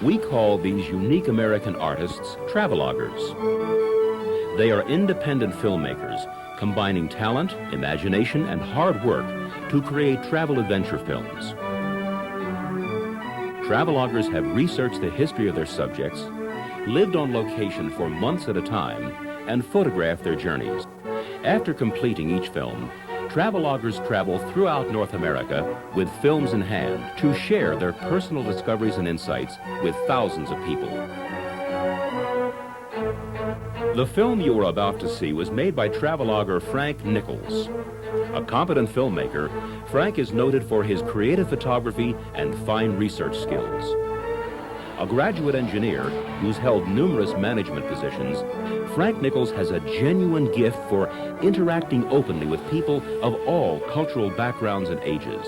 We call these unique American artists traveloguers. They are independent filmmakers combining talent, imagination, and hard work to create travel adventure films. Traveloguers have researched the history of their subjects, lived on location for months at a time, and photographed their journeys. After completing each film, traveloguers travel throughout North America with films in hand to share their personal discoveries and insights with thousands of people. The film you are about to see was made by travelogger Frank Nichols. A competent filmmaker, Frank is noted for his creative photography and fine research skills. A graduate engineer who's held numerous management positions, Frank Nichols has a genuine gift for interacting openly with people of all cultural backgrounds and ages.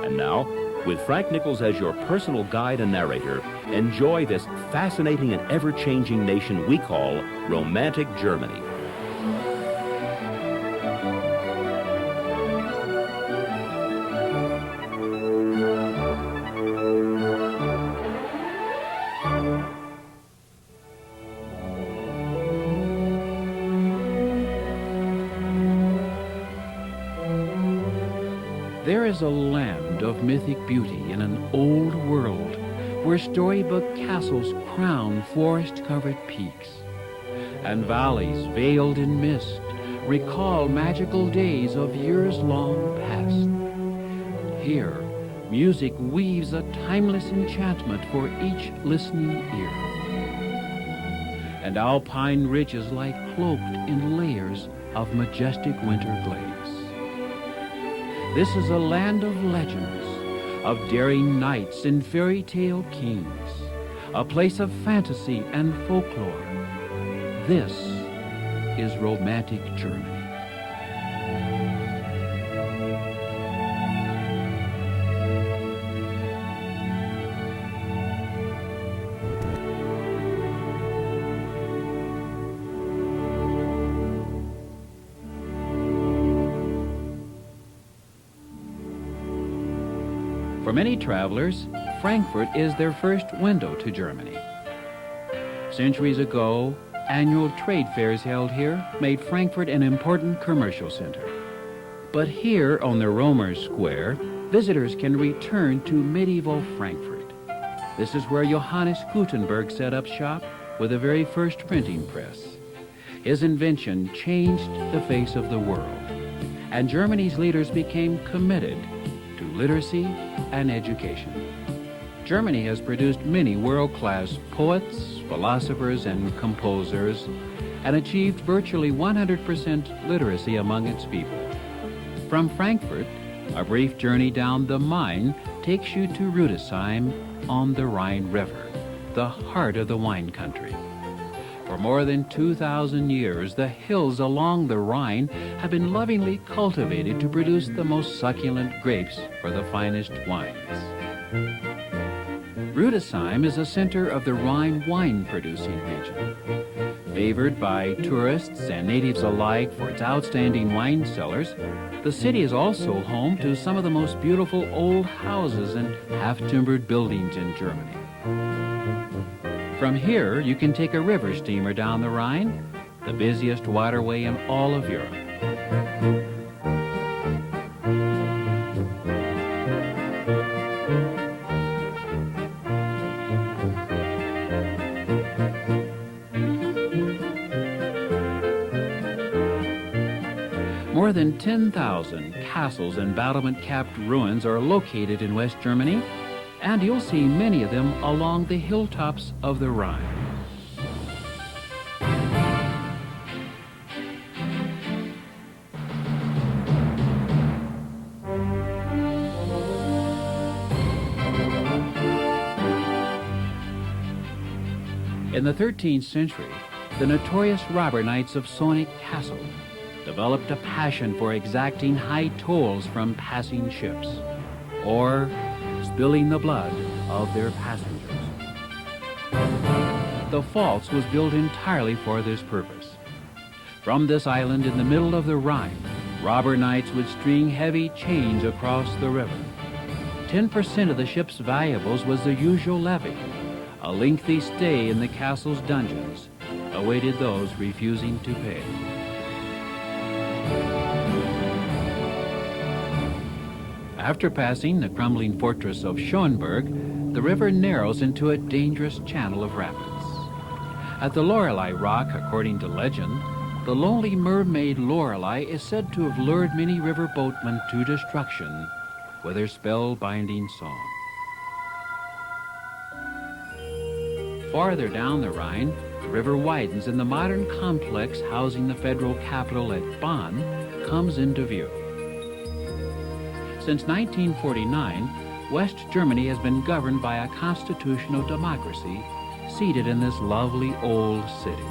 And now, with Frank Nichols as your personal guide and narrator, enjoy this fascinating and ever-changing nation we call romantic Germany. There is a land of mythic beauty in an old world where storybook castles crown forest-covered peaks, and valleys veiled in mist recall magical days of years long past. Here, music weaves a timeless enchantment for each listening ear, and alpine ridges lie cloaked in layers of majestic winter glades. This is a land of legends, of daring knights and fairy tale kings, a place of fantasy and folklore. This is romantic Germany. For many travelers, Frankfurt is their first window to Germany. Centuries ago, annual trade fairs held here made Frankfurt an important commercial center. But here on the Romer Square, visitors can return to medieval Frankfurt. This is where Johannes Gutenberg set up shop with the very first printing press. His invention changed the face of the world, and Germany's leaders became committed to literacy and education. Germany has produced many world-class poets, philosophers, and composers, and achieved virtually 100% literacy among its people. From Frankfurt, a brief journey down the Main takes you to Rüdesheim on the Rhine River, the heart of the wine country. For more than 2,000 years, the hills along the Rhine have been lovingly cultivated to produce the most succulent grapes for the finest wines. Rüdesheim is a center of the Rhine wine-producing region. Favored by tourists and natives alike for its outstanding wine cellars, the city is also home to some of the most beautiful old houses and half-timbered buildings in Germany. From here, you can take a river steamer down the Rhine, the busiest waterway in all of Europe. More than 10,000 castles and battlement-capped ruins are located in West Germany, and you'll see many of them along the hilltops of the Rhine. In the 13th century, the notorious robber knights of Sonneck Castle developed a passion for exacting high tolls from passing ships, or spilling the blood of their passengers. The Pfalz was built entirely for this purpose. From this island in the middle of the Rhine, robber knights would string heavy chains across the river. 10% of the ship's valuables was the usual levy, A lengthy stay in the castle's dungeons awaited those refusing to pay. After passing the crumbling fortress of Schönberg, the river narrows into a dangerous channel of rapids. At the Lorelei Rock, according to legend, the lonely mermaid Lorelei is said to have lured many river boatmen to destruction with her spellbinding song. Farther down the Rhine, the river widens and the modern complex housing the federal capital at Bonn comes into view. Since 1949, West Germany has been governed by a constitutional democracy seated in this lovely old city.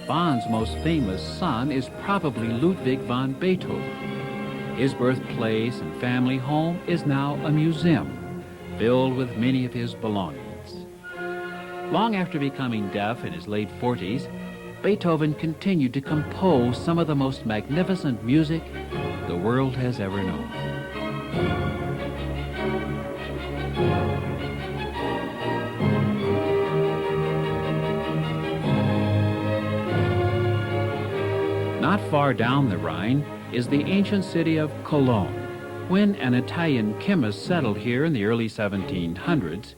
Bonn's most famous son is probably Ludwig van Beethoven. His birthplace and family home is now a museum filled with many of his belongings. Long after becoming deaf in his late 40s, Beethoven continued to compose some of the most magnificent music the world has ever known. Not far down the Rhine is the ancient city of Cologne. When an Italian chemist settled here in the early 1700s,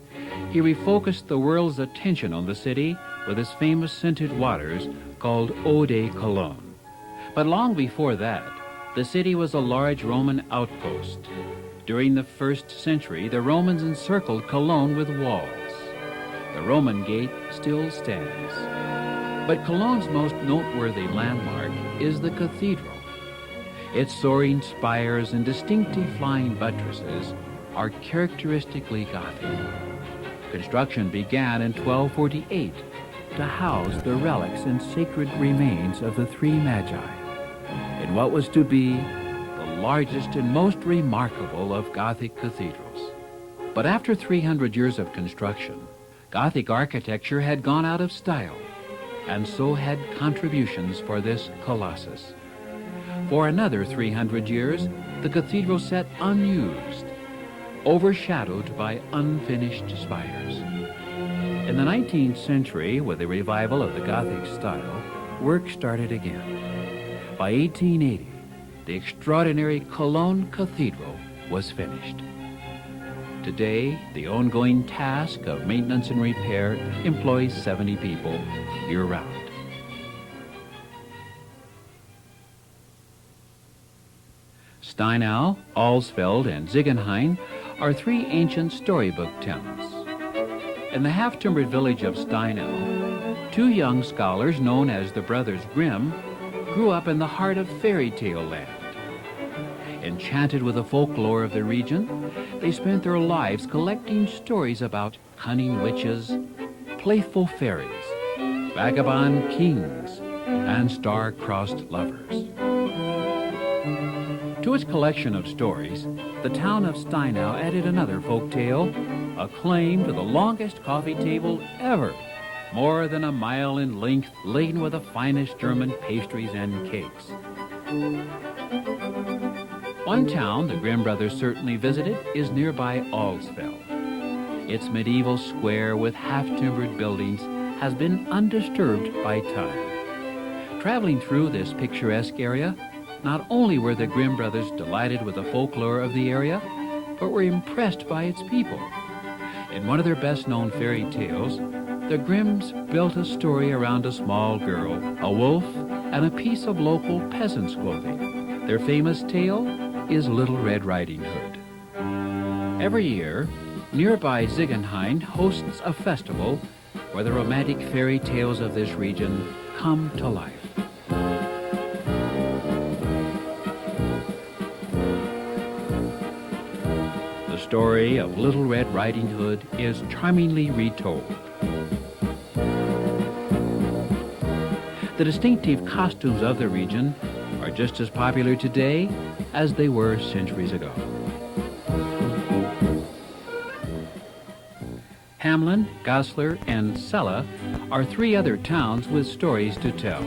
he refocused the world's attention on the city with his famous scented waters called Eau de Cologne. But long before that, the city was a large Roman outpost. During the 1st century, the Romans encircled Cologne with walls. The Roman gate still stands. But Cologne's most noteworthy landmark is the cathedral. Its soaring spires and distinctive flying buttresses are characteristically Gothic. Construction began in 1248 to house the relics and sacred remains of the three Magi in what was to be the largest and most remarkable of Gothic cathedrals. But after 300 years of construction, Gothic architecture had gone out of style, and so had contributions for this colossus. For another 300 years, the cathedral sat unused, overshadowed by unfinished spires. In the 19th century, with the revival of the Gothic style, work started again. By 1880, the extraordinary Cologne Cathedral was finished. Today, the ongoing task of maintenance and repair employs 70 people year-round. Steinau, Alsfeld, and Ziegenhain are three ancient storybook towns. In the half-timbered village of Steinau, two young scholars known as the Brothers Grimm grew up in the heart of fairy tale land. Enchanted with the folklore of the region, they spent their lives collecting stories about cunning witches, playful fairies, vagabond kings, and star-crossed lovers. To its collection of stories, the town of Steinau added another folk tale, a claim to the longest coffee table ever, more than a mile in length, laden with the finest German pastries and cakes. One town the Grimm brothers certainly visited is nearby Alsfeld. Its medieval square with half-timbered buildings has been undisturbed by time. Traveling through this picturesque area, not only were the Grimm brothers delighted with the folklore of the area, but were impressed by its people. In one of their best-known fairy tales, the Grimms built a story around a small girl, a wolf, and a piece of local peasant's clothing. Their famous tale is Little Red Riding Hood. Every year, nearby Ziegenhain hosts a festival where the romantic fairy tales of this region come to life. The story of Little Red Riding Hood is charmingly retold. The distinctive costumes of the region are just as popular today as they were centuries ago. Hamlin, Goslar, and Celle are three other towns with stories to tell.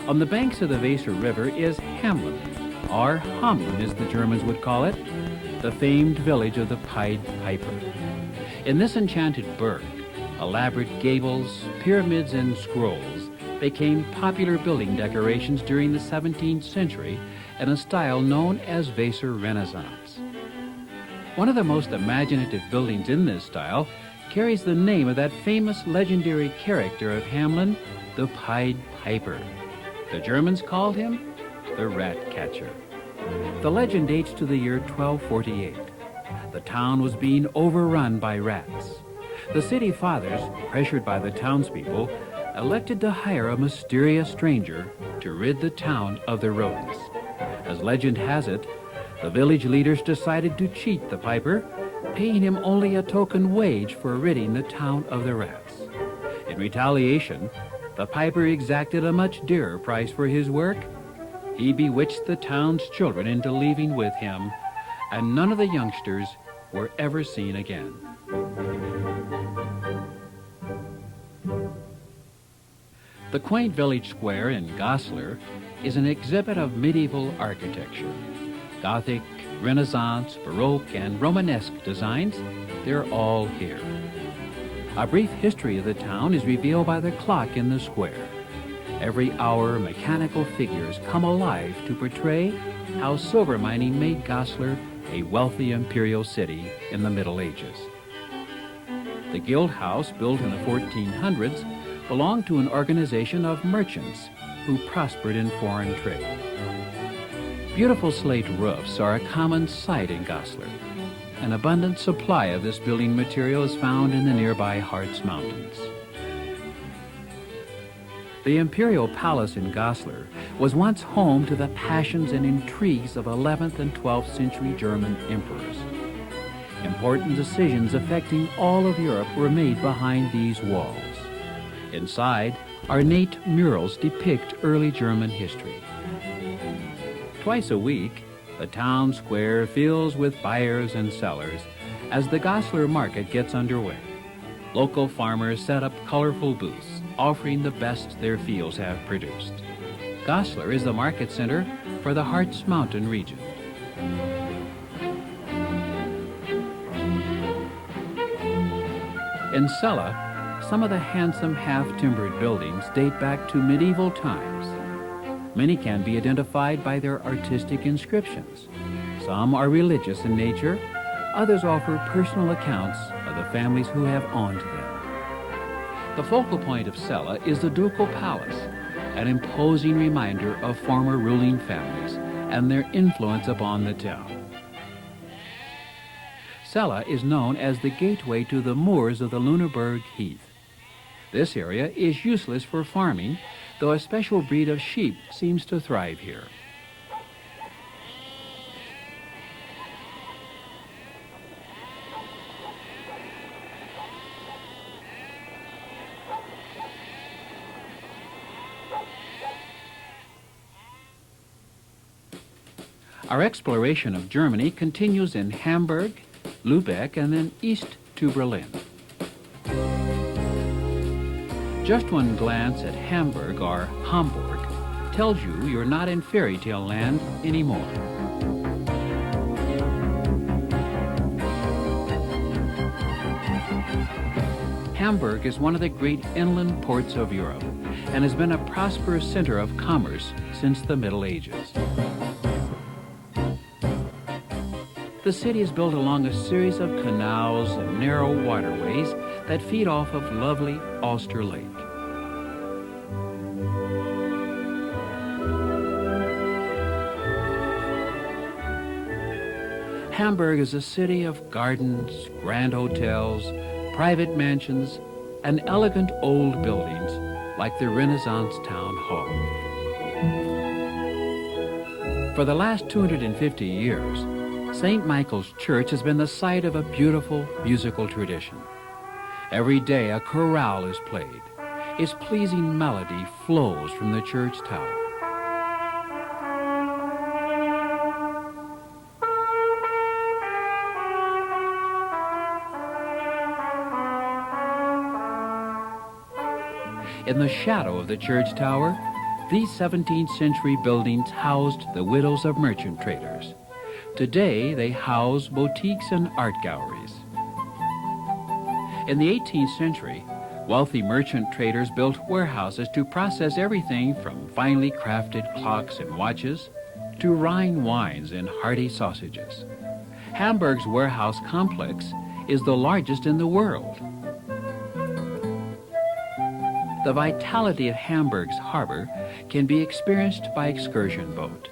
On the banks of the Weser River is Hamlin, or Hamlin as the Germans would call it, the famed village of the Pied Piper. In this enchanted burg, elaborate gables, pyramids, and scrolls became popular building decorations during the 17th century in a style known as Weser Renaissance. One of the most imaginative buildings in this style carries the name of that famous legendary character of Hamlin, the Pied Piper. The Germans called him the Rat Catcher. The legend dates to the year 1248. The town was being overrun by rats. The city fathers, pressured by the townspeople, elected to hire a mysterious stranger to rid the town of the rodents. As legend has it, the village leaders decided to cheat the piper, paying him only a token wage for ridding the town of the rats. In retaliation, the piper exacted a much dearer price for his work. He bewitched the town's children into leaving with him, and none of the youngsters were ever seen again. The quaint village square in Goslar is an exhibit of medieval architecture. Gothic, Renaissance, Baroque, and Romanesque designs, they're all here. A brief history of the town is revealed by the clock in the square. Every hour, mechanical figures come alive to portray how silver mining made Goslar a wealthy imperial city in the Middle Ages. The Guild House, built in the 1400s, belonged to an organization of merchants who prospered in foreign trade. Beautiful slate roofs are a common sight in Goslar. An abundant supply of this building material is found in the nearby Harz Mountains. The Imperial Palace in Goslar was once home to the passions and intrigues of 11th and 12th century German emperors. Important decisions affecting all of Europe were made behind these walls. Inside, ornate murals depict early German history. Twice a week, the town square fills with buyers and sellers as the Goslar market gets underway. Local farmers set up colorful booths, offering the best their fields have produced. Goslar is the market center for the Harz Mountain region. In Celle, some of the handsome half-timbered buildings date back to medieval times. Many can be identified by their artistic inscriptions. Some are religious in nature, others offer personal accounts of the families who have owned them. The focal point of Celle is the Ducal Palace, an imposing reminder of former ruling families and their influence upon the town. Celle is known as the gateway to the moors of the Lunenburg Heath. This area is useless for farming, though a special breed of sheep seems to thrive here. Our exploration of Germany continues in Hamburg, Lübeck, and then east to Berlin. Just one glance at Hamburg, or Hamburg, tells you you're not in fairy tale land anymore. Hamburg is one of the great inland ports of Europe and has been a prosperous center of commerce since the Middle Ages. The city is built along a series of canals and narrow waterways that feed off of lovely Alster Lake. Hamburg is a city of gardens, grand hotels, private mansions, and elegant old buildings like the Renaissance Town Hall. For the last 250 years, St. Michael's Church has been the site of a beautiful musical tradition. Every day a chorale is played. Its pleasing melody flows from the church tower. In the shadow of the church tower, these 17th century buildings housed the widows of merchant traders. Today, they house boutiques and art galleries. In the 18th century, wealthy merchant traders built warehouses to process everything from finely crafted clocks and watches to Rhine wines and hearty sausages. Hamburg's warehouse complex is the largest in the world. The vitality of Hamburg's harbor can be experienced by excursion boat.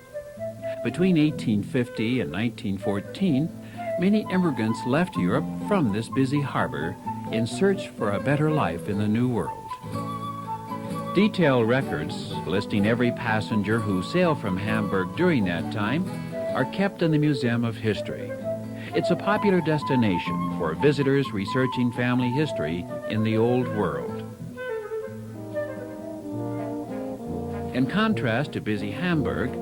Between 1850 and 1914, many immigrants left Europe from this busy harbor in search for a better life in the New World. Detailed records listing every passenger who sailed from Hamburg during that time are kept in the Museum of History. It's a popular destination for visitors researching family history in the Old World. In contrast to busy Hamburg,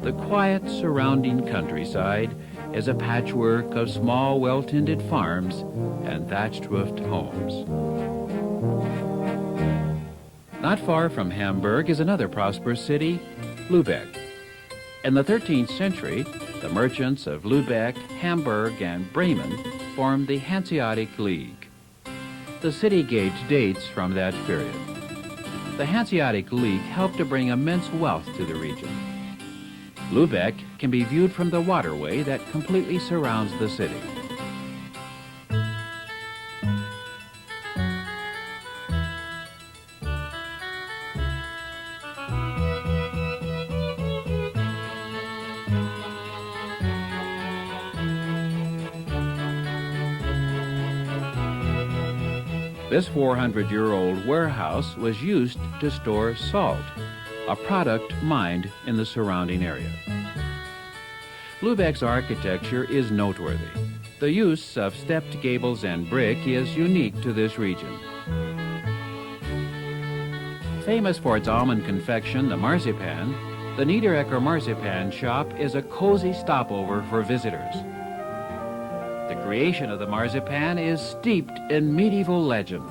the quiet surrounding countryside is a patchwork of small, well-tended farms and thatched-roofed homes. Not far from Hamburg is another prosperous city, Lübeck. In the 13th century, the merchants of Lübeck, Hamburg, and Bremen formed the Hanseatic League. The city gauge dates from that period. The Hanseatic League helped to bring immense wealth to the region. Lübeck can be viewed from the waterway that completely surrounds the city. This 400-year-old warehouse was used to store salt, a product mined in the surrounding area. Lübeck's architecture is noteworthy. The use of stepped gables and brick is unique to this region. Famous for its almond confection, the marzipan, the Niederecker Marzipan Shop is a cozy stopover for visitors. The creation of the marzipan is steeped in medieval legend.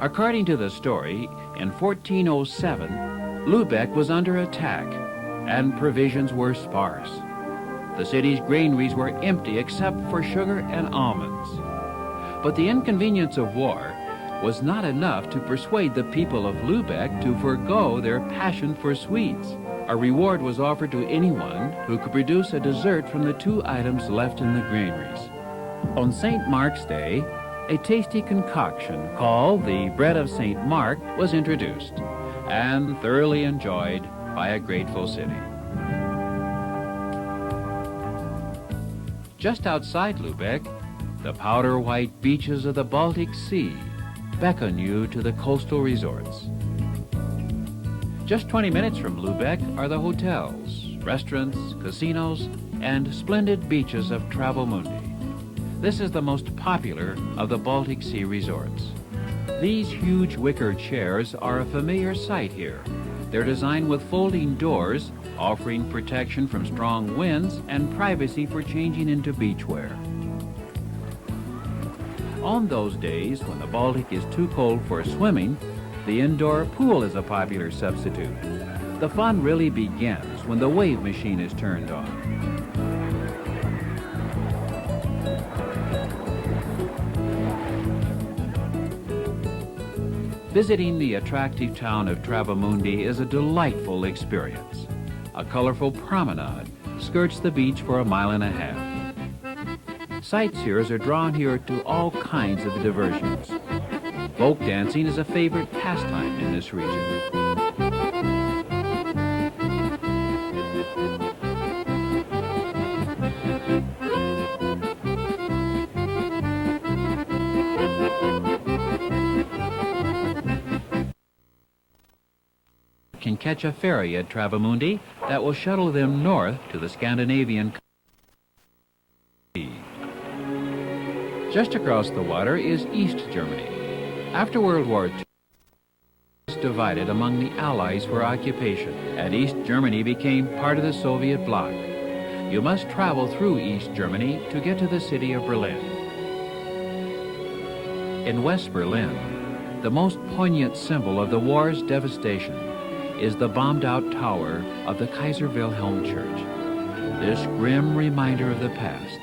According to the story, in 1407, Lübeck was under attack and provisions were sparse. The city's granaries were empty except for sugar and almonds. But the inconvenience of war was not enough to persuade the people of Lübeck to forego their passion for sweets. A reward was offered to anyone who could produce a dessert from the 2 items left in the granaries. On St. Mark's Day, a tasty concoction called the Bread of St. Mark was introduced and thoroughly enjoyed by a grateful city. Just outside Lübeck, the powder-white beaches of the Baltic Sea beckon you to the coastal resorts. Just 20 minutes from Lübeck are the hotels, restaurants, casinos, and splendid beaches of Travemünde. This is the most popular of the Baltic Sea resorts. These huge wicker chairs are a familiar sight here. They're designed with folding doors, offering protection from strong winds and privacy for changing into beachwear. On those days when the Baltic is too cold for swimming, the indoor pool is a popular substitute. The fun really begins when the wave machine is turned on. Visiting the attractive town of Travemünde is a delightful experience. A colorful promenade skirts the beach for 1.5 miles. Sightseers are drawn here to all kinds of diversions. Folk dancing is a favorite pastime in this region. Can catch a ferry at Travemünde that will shuttle them north to the Scandinavian country. Just across the water is East Germany. After World War II, it was divided among the Allies for occupation, and East Germany became part of the Soviet bloc. You must travel through East Germany to get to the city of Berlin. In West Berlin, The most poignant symbol of the war's devastation is the bombed-out tower of the Kaiser Wilhelm Church. This grim reminder of the past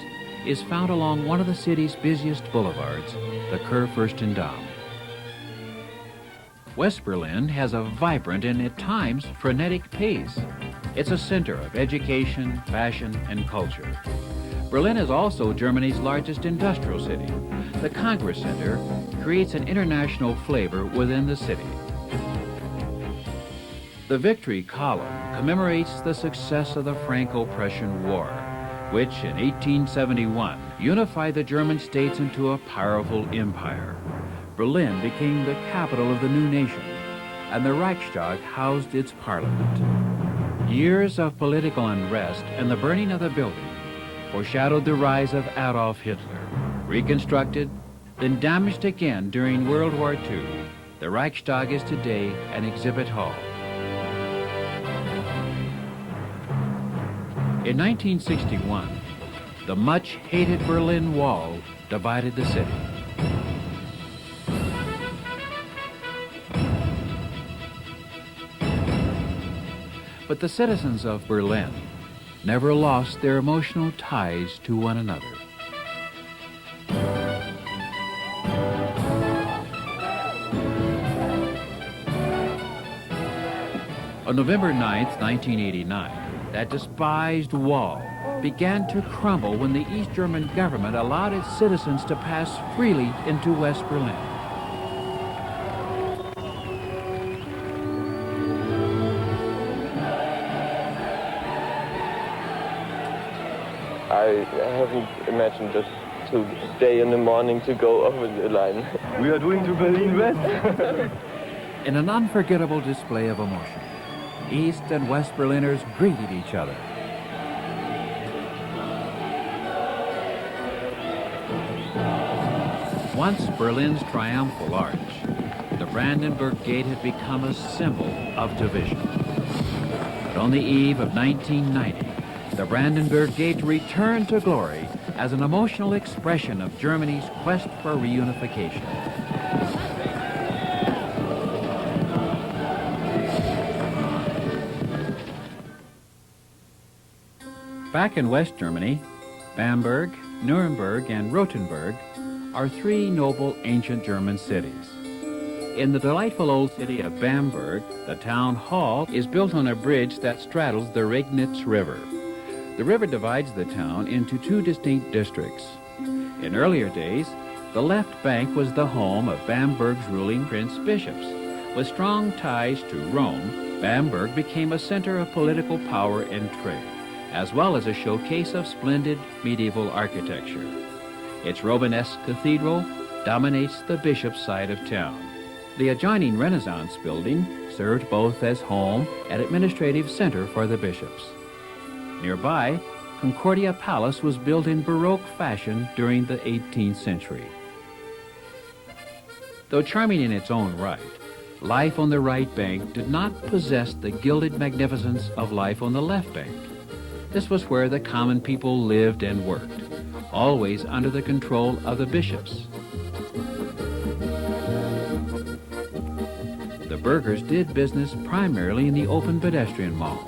is found along one of the city's busiest boulevards, the Kurfürstendamm. West Berlin has a vibrant and at times frenetic pace. It's a center of education, fashion, and culture. Berlin is also Germany's largest industrial city. The Congress Center creates an international flavor within the city. The Victory Column commemorates the success of the Franco-Prussian War, which in 1871 unified the German states into a powerful empire. Berlin became the capital of the new nation, and the Reichstag housed its parliament. Years of political unrest and the burning of the building foreshadowed the rise of Adolf Hitler. Reconstructed, then damaged again during World War II, the Reichstag is today an exhibit hall. In 1961, the much-hated Berlin Wall divided the city. But the citizens of Berlin never lost their emotional ties to one another. On November 9th, 1989, that despised wall began to crumble when the East German government allowed its citizens to pass freely into West Berlin. I haven't imagined just today in the morning to go over the line. We are doing to Berlin West. In an unforgettable display of emotion, East and West Berliners greeted each other. Once Berlin's triumphal arch, the Brandenburg Gate had become a symbol of division. But on the eve of 1990, the Brandenburg Gate returned to glory as an emotional expression of Germany's quest for reunification. Back in West Germany, Bamberg, Nuremberg, and Rothenburg are three noble ancient German cities. In the delightful old city of Bamberg, the town hall is built on a bridge that straddles the Regnitz River. The river divides the town into two distinct districts. In earlier days, the left bank was the home of Bamberg's ruling prince-bishops. With strong ties to Rome, Bamberg became a center of political power and trade, as well as a showcase of splendid medieval architecture. Its Romanesque cathedral dominates the bishop's side of town. The adjoining Renaissance building served both as home and administrative center for the bishops. Nearby, Concordia Palace was built in Baroque fashion during the 18th century. Though charming in its own right, life on the right bank did not possess the gilded magnificence of life on the left bank. This was where the common people lived and worked, always under the control of the bishops. The burghers did business primarily in the open pedestrian mall.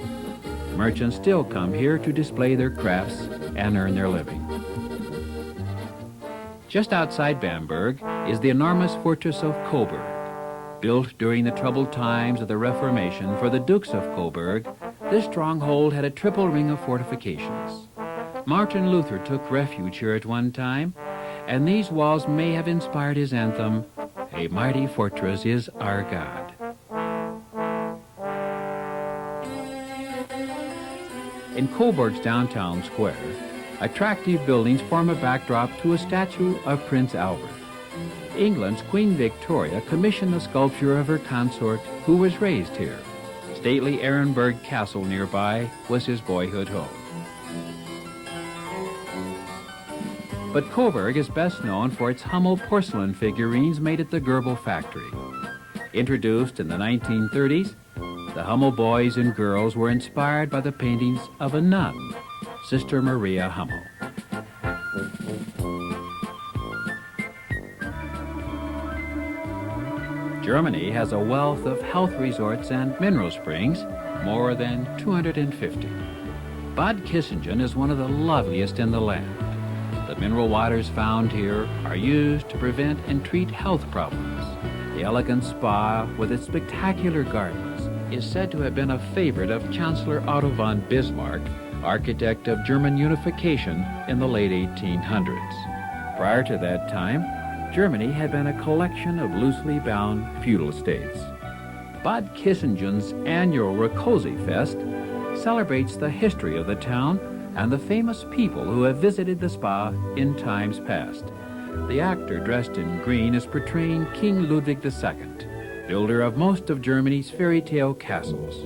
Merchants still come here to display their crafts and earn their living. Just outside Bamberg is the enormous fortress of Coburg. Built during the troubled times of the Reformation for the Dukes of Coburg, this stronghold had a triple ring of fortifications. Martin Luther took refuge here at one time, and these walls may have inspired his anthem, "A mighty fortress is our God." In Coburg's downtown square, attractive buildings form a backdrop to a statue of Prince Albert. England's Queen Victoria commissioned the sculpture of her consort, who was raised here. Stately Ehrenberg Castle nearby was his boyhood home. But Coburg is best known for its Hummel porcelain figurines made at the Goebel factory. Introduced in the 1930s, the Hummel boys and girls were inspired by the paintings of a nun, Sister Maria Hummel. Germany has a wealth of health resorts and mineral springs, more than 250. Bad Kissingen is one of the loveliest in the land. The mineral waters found here are used to prevent and treat health problems. The elegant spa, with its spectacular gardens, is said to have been a favorite of Chancellor Otto von Bismarck, architect of German unification in the late 1800s. Prior to that time, Germany had been a collection of loosely bound feudal states. Bad Kissingen's annual Rakosi Fest celebrates the history of the town and the famous people who have visited the spa in times past. The actor dressed in green is portraying King Ludwig II, builder of most of Germany's fairy tale castles.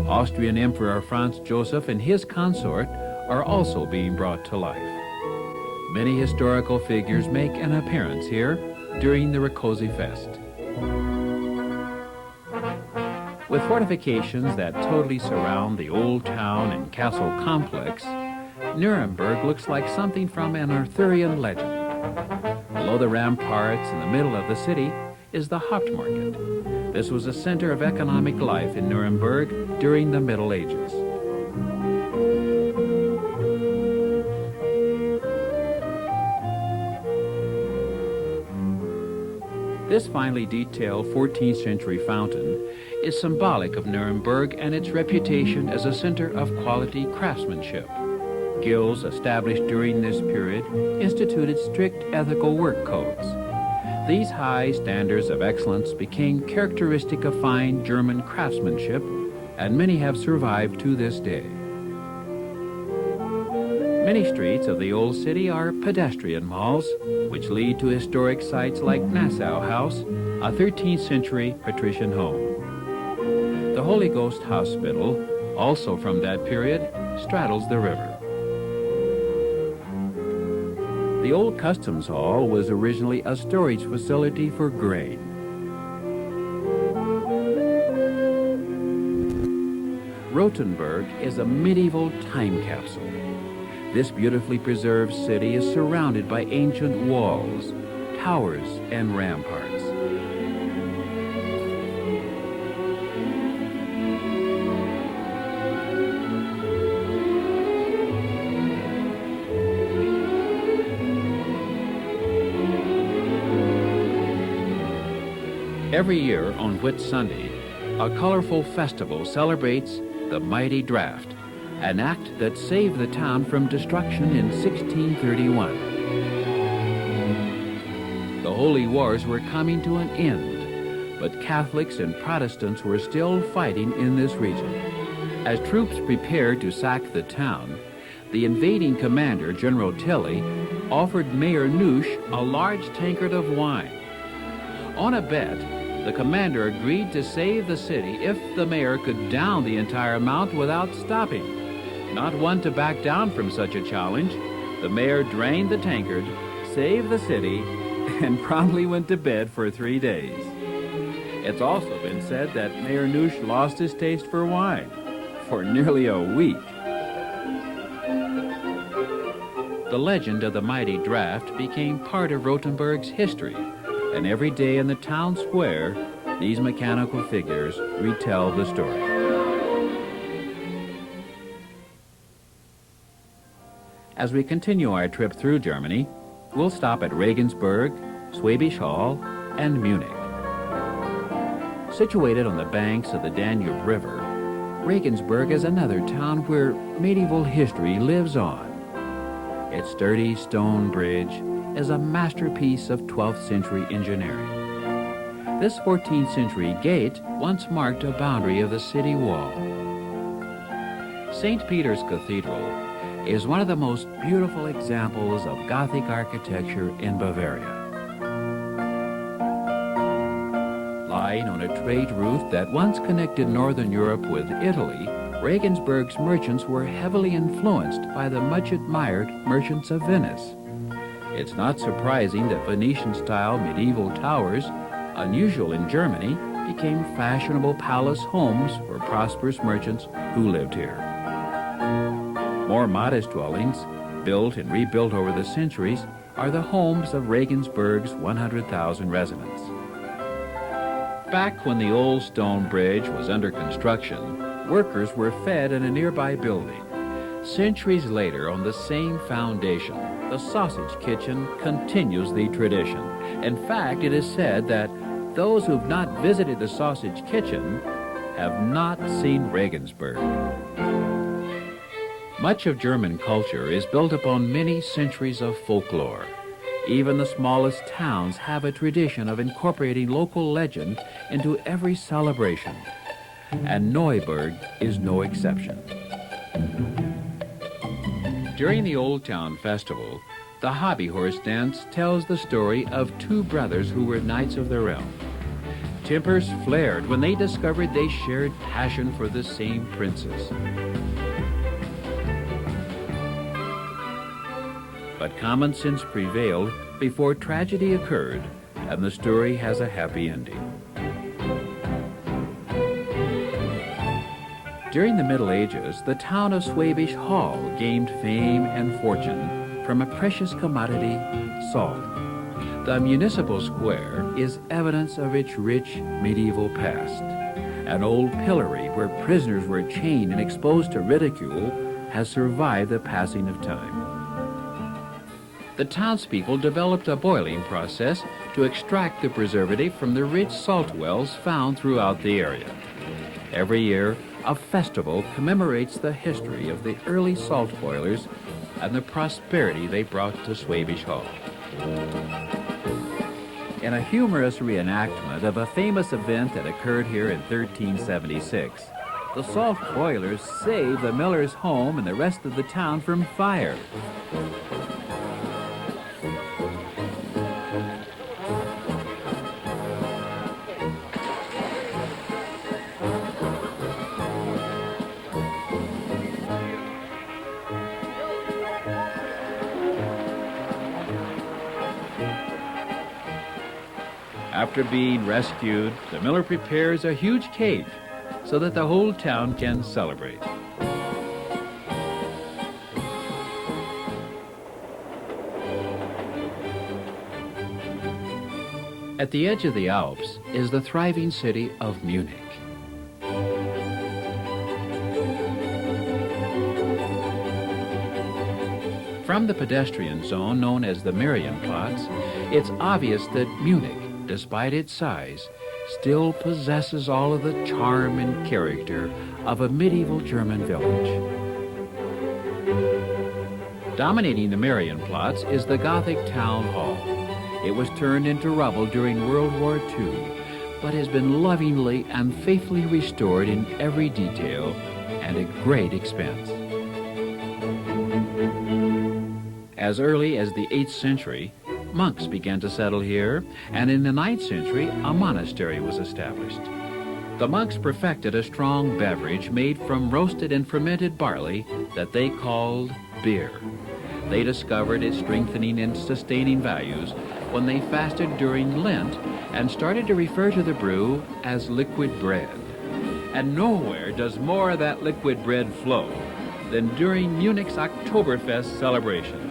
Austrian Emperor Franz Joseph and his consort are also being brought to life. Many historical figures make an appearance here during the Rakosi Fest. With fortifications that totally surround the old town and castle complex, Nuremberg looks like something from an Arthurian legend. Below the ramparts in the middle of the city is the Hauptmarket. This was a center of economic life in Nuremberg during the Middle Ages. This finely detailed 14th century fountain is symbolic of Nuremberg and its reputation as a center of quality craftsmanship. Guilds established during this period instituted strict ethical work codes. These high standards of excellence became characteristic of fine German craftsmanship, and many have survived to this day. Many streets of the old city are pedestrian malls, which lead to historic sites like Nassau House, a 13th century patrician home. The Holy Ghost Hospital, also from that period, straddles the river. The old Customs Hall was originally a storage facility for grain. Rothenburg is a medieval time capsule. This beautifully preserved city is surrounded by ancient walls, towers, and ramparts. Every year on Whit Sunday, a colorful festival celebrates the Mighty Draft, an act that saved the town from destruction in 1631. The Holy Wars were coming to an end, but Catholics and Protestants were still fighting in this region. As troops prepared to sack the town, the invading commander, General Tilly, offered Mayor Noosh a large tankard of wine. On a bet, the commander agreed to save the city if the mayor could down the entire amount without stopping. Not one to back down from such a challenge, the mayor drained the tankard, saved the city, and promptly went to bed for 3 days. It's also been said that Mayor Noosh lost his taste for wine for nearly a week. The legend of the Mighty Draft became part of Rothenburg's history, and every day in the town square, these mechanical figures retell the story. As we continue our trip through Germany, we'll stop at Regensburg, Schwäbisch Hall, and Munich. Situated on the banks of the Danube River, Regensburg is another town where medieval history lives on. Its sturdy stone bridge is a masterpiece of 12th century engineering. This 14th century gate once marked a boundary of the city wall. St. Peter's Cathedral is one of the most beautiful examples of Gothic architecture in Bavaria. Lying on a trade route that once connected Northern Europe with Italy, Regensburg's merchants were heavily influenced by the much-admired merchants of Venice. It's not surprising that Venetian-style medieval towers, unusual in Germany, became fashionable palace homes for prosperous merchants who lived here. More modest dwellings, built and rebuilt over the centuries, are the homes of Regensburg's 100,000 residents. Back when the old stone bridge was under construction, workers were fed in a nearby building. Centuries later, on the same foundation, the sausage kitchen continues the tradition. In fact, it is said that those who've not visited the sausage kitchen have not seen Regensburg. Much of German culture is built upon many centuries of folklore. Even the smallest towns have a tradition of incorporating local legend into every celebration, and Neuburg is no exception. During the Old Town Festival, the Hobby Horse Dance tells the story of two brothers who were knights of the realm. Tempers flared when they discovered they shared passion for the same princess. But common sense prevailed before tragedy occurred, and the story has a happy ending. During the Middle Ages, the town of Schwäbisch Hall gained fame and fortune from a precious commodity, salt. The municipal square is evidence of its rich medieval past. An old pillory where prisoners were chained and exposed to ridicule has survived the passing of time. The townspeople developed a boiling process to extract the preservative from the rich salt wells found throughout the area. Every year, a festival commemorates the history of the early salt boilers and the prosperity they brought to Schwäbisch Hall. In a humorous reenactment of a famous event that occurred here in 1376, the salt boilers saved the miller's home and the rest of the town from fire. After being rescued, the miller prepares a huge cake so that the whole town can celebrate. At the edge of the Alps is the thriving city of Munich. From the pedestrian zone known as the Marienplatz, it's obvious that Munich, despite its size, still possesses all of the charm and character of a medieval German village. Dominating the Marienplatz is the Gothic Town Hall. It was turned into rubble during World War II, but has been lovingly and faithfully restored in every detail and at great expense. As early as the 8th century, monks began to settle here, and in the 9th century, a monastery was established. The monks perfected a strong beverage made from roasted and fermented barley that they called beer. They discovered its strengthening and sustaining values when they fasted during Lent and started to refer to the brew as liquid bread. And nowhere does more of that liquid bread flow than during Munich's Oktoberfest celebration.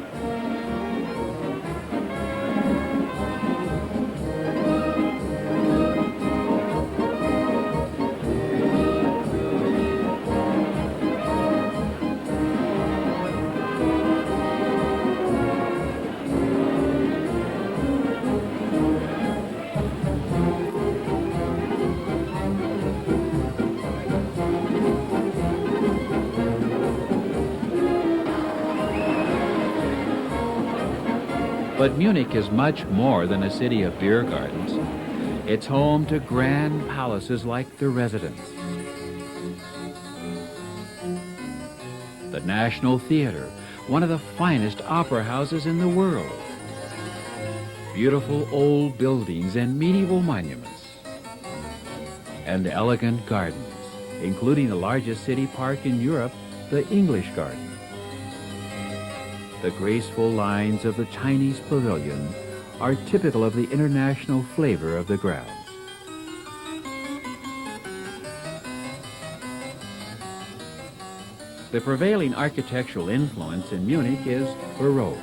But Munich is much more than a city of beer gardens. It's home to grand palaces like the Residence, the National Theater, one of the finest opera houses in the world, beautiful old buildings and medieval monuments, and elegant gardens, including the largest city park in Europe, the English Garden. The graceful lines of the Chinese pavilion are typical of the international flavor of the grounds. The prevailing architectural influence in Munich is Baroque,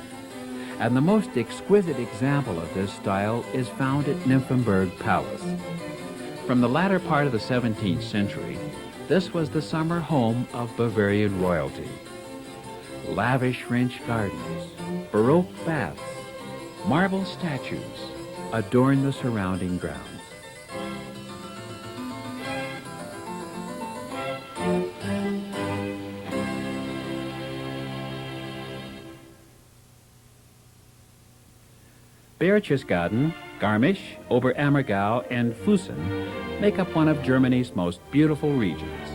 and the most exquisite example of this style is found at Nymphenburg Palace. From the latter part of the 17th century, this was the summer home of Bavarian royalty. Lavish French gardens, Baroque baths, marble statues adorn the surrounding grounds. Berchtesgaden, Garmisch, Oberammergau, and Füssen make up one of Germany's most beautiful regions.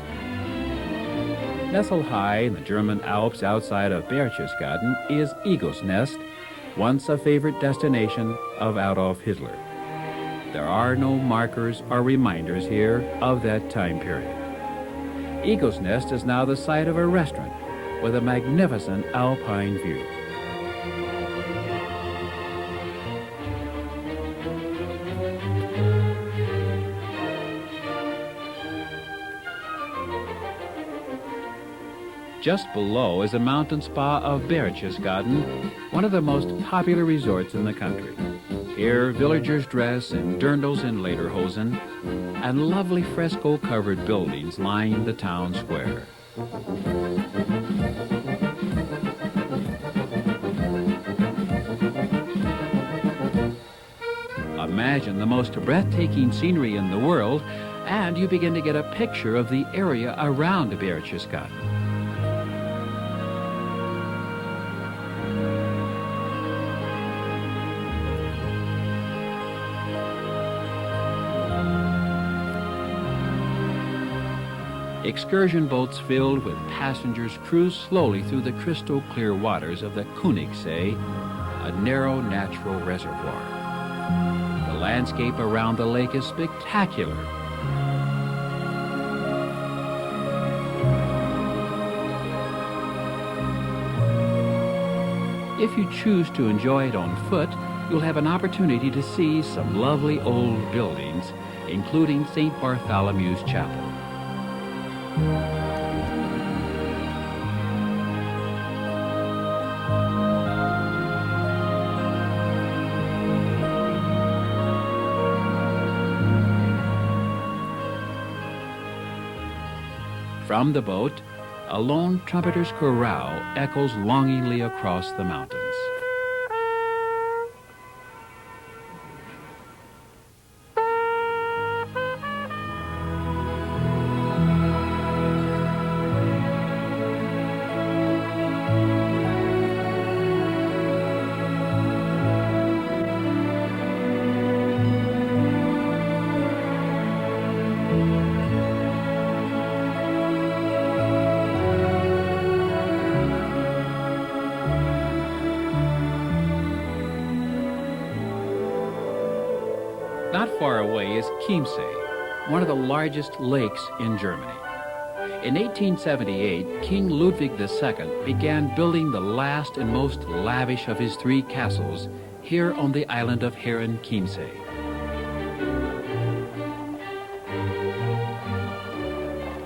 Nestled high in the German Alps outside of Berchtesgaden is Igelsnest, once a favorite destination of Adolf Hitler. There are no markers or reminders here of that time period. Igelsnest is now the site of a restaurant with a magnificent alpine view. Just below is a mountain spa of Berchtesgaden, one of the most popular resorts in the country. Here, villagers dress in dirndls and lederhosen, and lovely fresco-covered buildings line the town square. Imagine the most breathtaking scenery in the world, and you begin to get a picture of the area around Berchtesgaden. Excursion boats filled with passengers cruise slowly through the crystal clear waters of the Königssee, a narrow natural reservoir. The landscape around the lake is spectacular. If you choose to enjoy it on foot, you'll have an opportunity to see some lovely old buildings, including St. Bartholomew's Chapel. From the boat, a lone trumpeter's chorale echoes longingly across the mountains. Not far away is Chiemsee, one of the largest lakes in Germany. In 1878, King Ludwig II began building the last and most lavish of his three castles here on the island of Herrenchiemsee.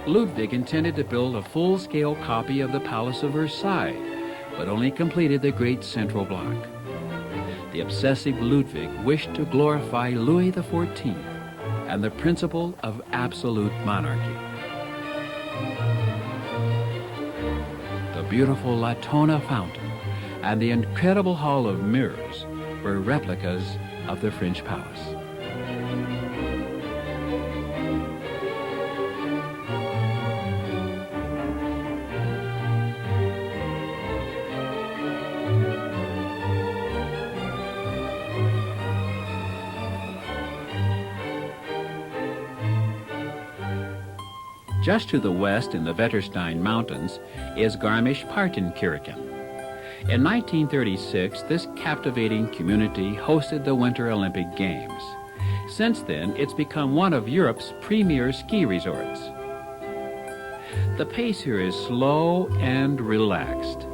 Ludwig intended to build a full-scale copy of the Palace of Versailles, but only completed the great central block. The obsessive Ludwig wished to glorify Louis XIV and the principle of absolute monarchy. The beautiful Latona fountain and the incredible Hall of Mirrors were replicas of the French palace. Just to the west in the Wetterstein Mountains is Garmisch-Partenkirchen. In 1936, this captivating community hosted the Winter Olympic Games. Since then, it's become one of Europe's premier ski resorts. The pace here is slow and relaxed.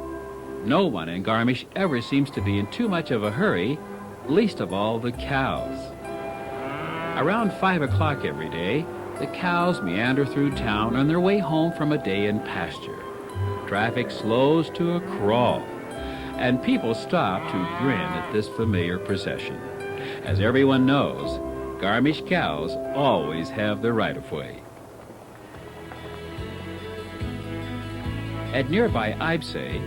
No one in Garmisch ever seems to be in too much of a hurry, least of all the cows. Around 5 o'clock every day, the cows meander through town on their way home from a day in pasture. Traffic slows to a crawl, and people stop to grin at this familiar procession. As everyone knows, Garmisch cows always have the right-of-way. At nearby Eibsee,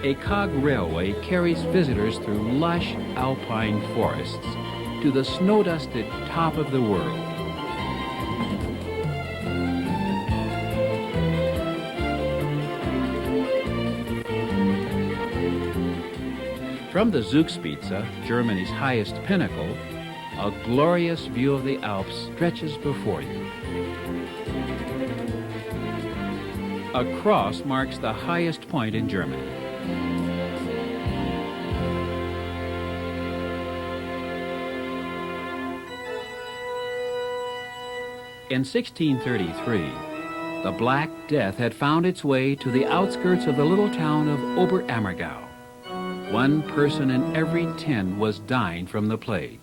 a cog railway carries visitors through lush alpine forests to the snow-dusted top of the world. From the Zugspitze, Germany's highest pinnacle, a glorious view of the Alps stretches before you. A cross marks the highest point in Germany. In 1633, the Black Death had found its way to the outskirts of the little town of Oberammergau. 1 person in every 10 was dying from the plague.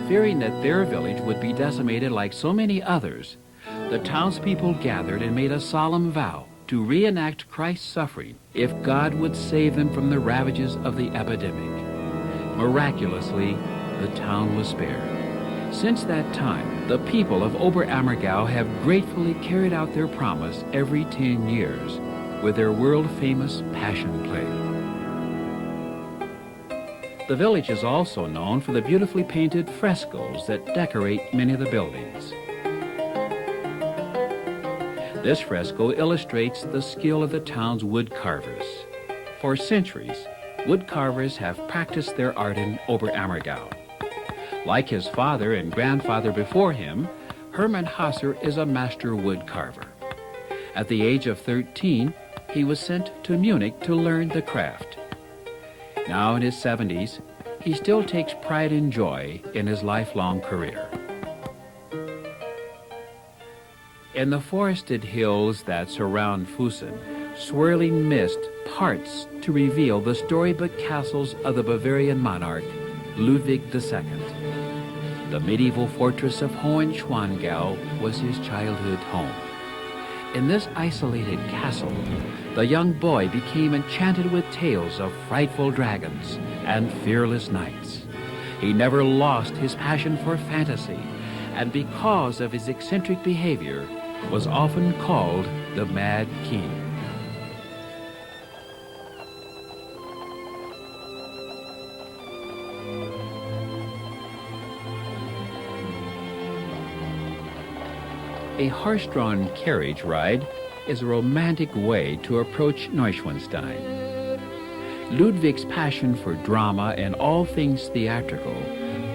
Fearing that their village would be decimated like so many others, the townspeople gathered and made a solemn vow to reenact Christ's suffering if God would save them from the ravages of the epidemic. Miraculously, the town was spared. Since that time, the people of Oberammergau have gratefully carried out their promise every 10 years with their world-famous Passion Play. The village is also known for the beautifully painted frescoes that decorate many of the buildings. This fresco illustrates the skill of the town's wood carvers. For centuries, wood carvers have practiced their art in Oberammergau. Like his father and grandfather before him, Hermann Hasser is a master wood carver. At the age of 13, he was sent to Munich to learn the craft. Now in his 70s, he still takes pride and joy in his lifelong career. In the forested hills that surround Fussen, swirling mist parts to reveal the storybook castles of the Bavarian monarch, Ludwig II. The medieval fortress of Hohenschwangau was his childhood home. In this isolated castle, the young boy became enchanted with tales of frightful dragons and fearless knights. He never lost his passion for fantasy, and because of his eccentric behavior, was often called the Mad King. A horse-drawn carriage ride is a romantic way to approach Neuschwanstein. Ludwig's passion for drama and all things theatrical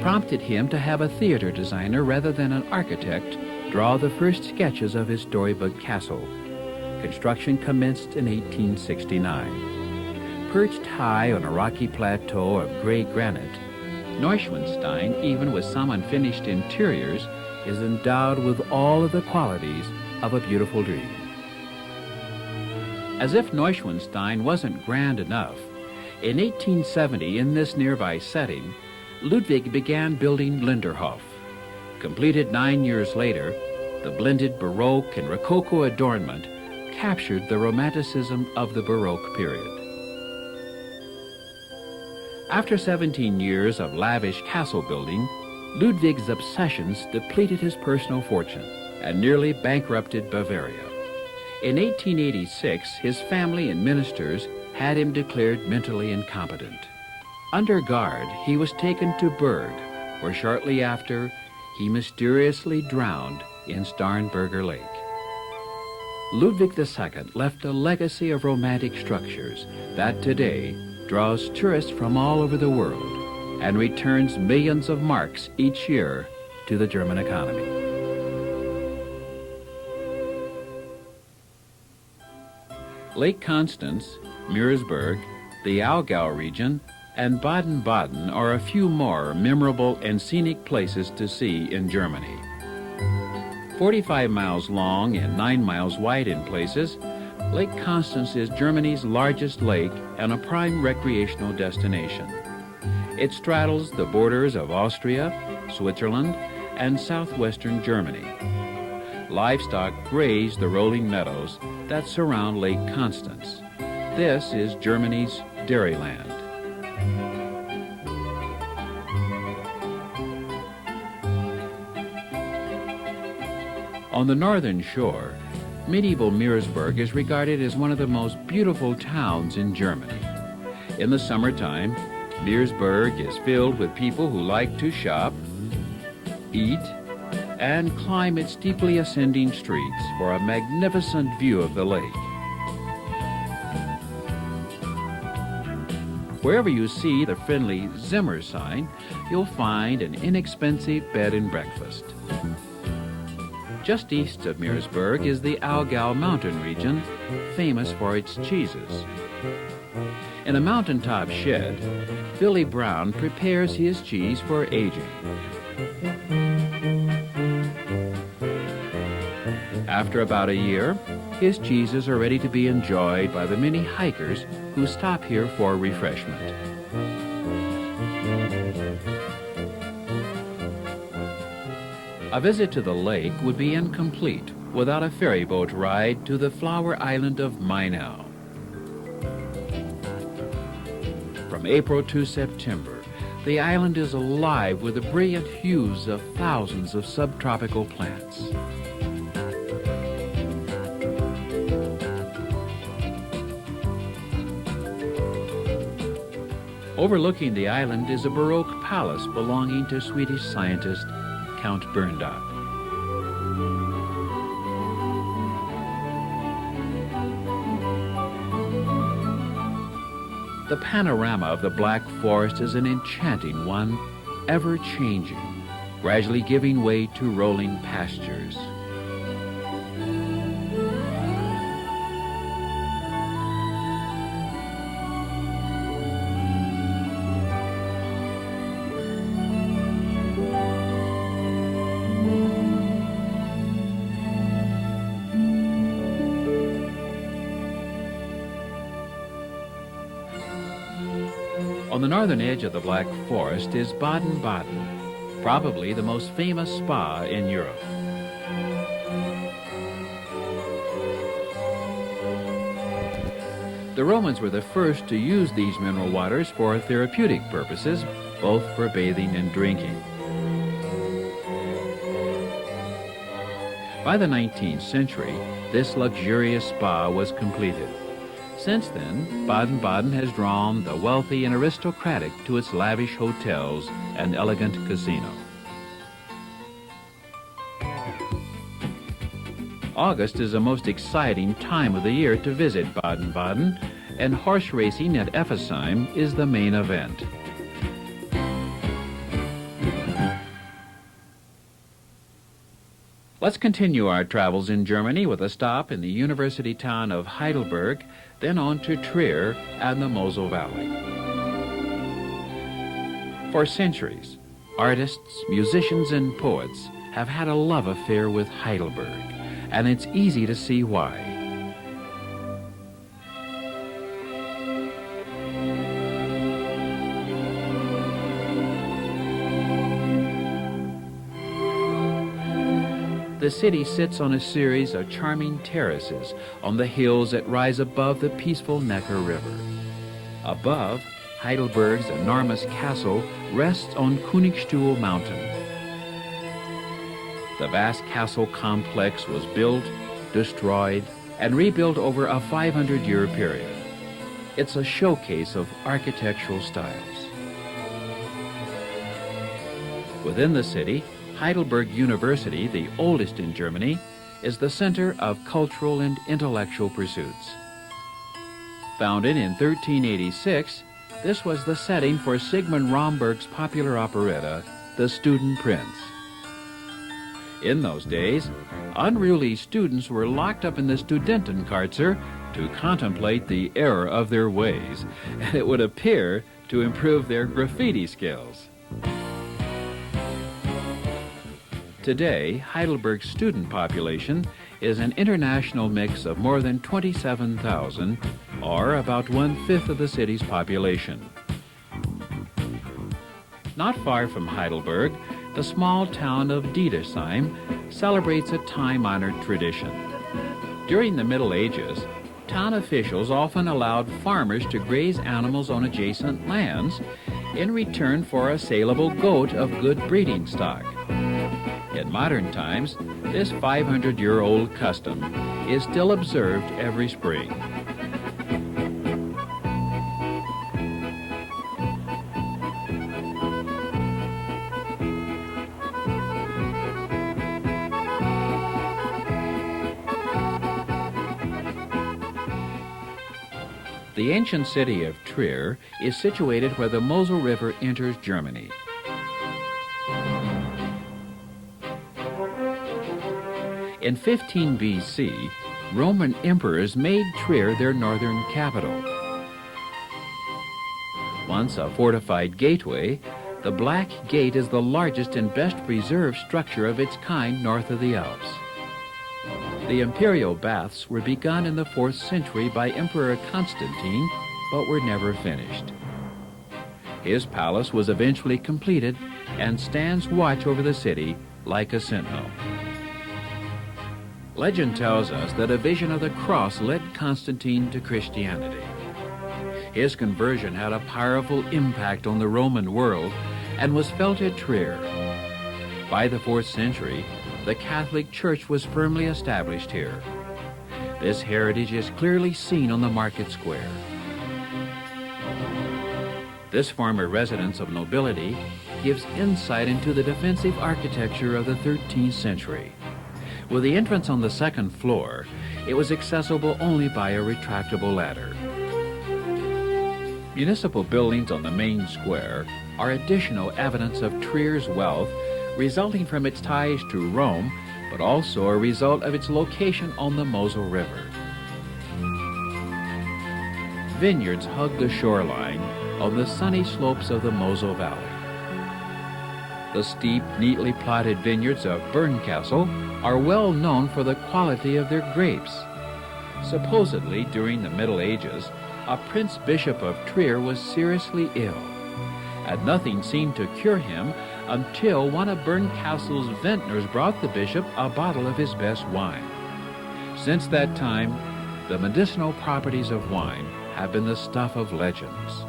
prompted him to have a theater designer rather than an architect draw the first sketches of his storybook castle. Construction commenced in 1869. Perched high on a rocky plateau of gray granite, Neuschwanstein, even with some unfinished interiors, is endowed with all of the qualities of a beautiful dream. As if Neuschwanstein wasn't grand enough, in 1870, in this nearby setting, Ludwig began building Linderhof. Completed 9 years later, the blended Baroque and Rococo adornment captured the romanticism of the Baroque period. After 17 years of lavish castle building, Ludwig's obsessions depleted his personal fortune and nearly bankrupted Bavaria. In 1886, his family and ministers had him declared mentally incompetent. Under guard, he was taken to Berg, where shortly after, he mysteriously drowned in Starnberger Lake. Ludwig II left a legacy of romantic structures that today draws tourists from all over the world and returns millions of marks each year to the German economy. Lake Constance, Meersburg, the Aargau region, and Baden-Baden are a few more memorable and scenic places to see in Germany. 45 miles long and 9 miles wide in places, Lake Constance is Germany's largest lake and a prime recreational destination. It straddles the borders of Austria, Switzerland, and southwestern Germany. Livestock graze the rolling meadows that surround Lake Constance. This is Germany's dairyland. On the northern shore, medieval Meersburg is regarded as one of the most beautiful towns in Germany. In the summertime, Meersburg is filled with people who like to shop, eat, and climb its steeply ascending streets for a magnificent view of the lake. Wherever you see the friendly Zimmer sign, you'll find an inexpensive bed and breakfast. Just east of Meersburg is the Allgäu mountain region, famous for its cheeses. In a mountaintop shed, Billy Brown prepares his cheese for aging. After about a year, his cheeses are ready to be enjoyed by the many hikers who stop here for refreshment. A visit to the lake would be incomplete without a ferry boat ride to the flower island of Mainau. From April to September, the island is alive with the brilliant hues of thousands of subtropical plants. Overlooking the island is a Baroque palace belonging to Swedish scientist Count Bernadotte. The panorama of the Black Forest is an enchanting one, ever-changing, gradually giving way to rolling pastures. On the northern edge of the Black Forest is Baden-Baden, probably the most famous spa in Europe. The Romans were the first to use these mineral waters for therapeutic purposes, both for bathing and drinking. By the 19th century, this luxurious spa was completed. Since then, Baden-Baden has drawn the wealthy and aristocratic to its lavish hotels and elegant casino. August is the most exciting time of the year to visit Baden-Baden, and horse racing at Effesheim is the main event. Let's continue our travels in Germany with a stop in the university town of Heidelberg, then on to Trier and the Mosel Valley. For centuries, artists, musicians, and poets have had a love affair with Heidelberg, and it's easy to see why. The city sits on a series of charming terraces on the hills that rise above the peaceful Neckar River. Above, Heidelberg's enormous castle rests on Königstuhl Mountain. The vast castle complex was built, destroyed, and rebuilt over a 500-year period. It's a showcase of architectural styles. Within the city, Heidelberg University, the oldest in Germany, is the center of cultural and intellectual pursuits. Founded in 1386, this was the setting for Sigmund Romberg's popular operetta, The Student Prince. In those days, unruly students were locked up in the Studentenkarzer to contemplate the error of their ways, and it would appear to improve their graffiti skills. Today, Heidelberg's student population is an international mix of more than 27,000, or about 1/5 of the city's population. Not far from Heidelberg, the small town of Diedersheim celebrates a time-honored tradition. During the Middle Ages, town officials often allowed farmers to graze animals on adjacent lands in return for a saleable goat of good breeding stock. In modern times, this 500-year-old custom is still observed every spring. The ancient city of Trier is situated where the Mosel River enters Germany. In 15 BC, Roman emperors made Trier their northern capital. Once a fortified gateway, the Black Gate is the largest and best preserved structure of its kind north of the Alps. The imperial baths were begun in the 4th century by Emperor Constantine, but were never finished. His palace was eventually completed and stands watch over the city like a sentinel. Legend tells us that a vision of the cross led Constantine to Christianity. His conversion had a powerful impact on the Roman world and was felt at Trier. By the 4th century, the Catholic Church was firmly established here. This heritage is clearly seen on the market square. This former residence of nobility gives insight into the defensive architecture of the 13th century. With the entrance on the 2nd floor, it was accessible only by a retractable ladder. Municipal buildings on the main square are additional evidence of Trier's wealth resulting from its ties to Rome, but also a result of its location on the Mosel River. Vineyards hug the shoreline on the sunny slopes of the Mosel Valley. The steep, neatly plotted vineyards of Bernkastel are well known for the quality of their grapes. Supposedly, during the Middle Ages, a Prince Bishop of Trier was seriously ill, and nothing seemed to cure him until one of Bernkastel's vintners brought the bishop a bottle of his best wine. Since that time, the medicinal properties of wine have been the stuff of legends.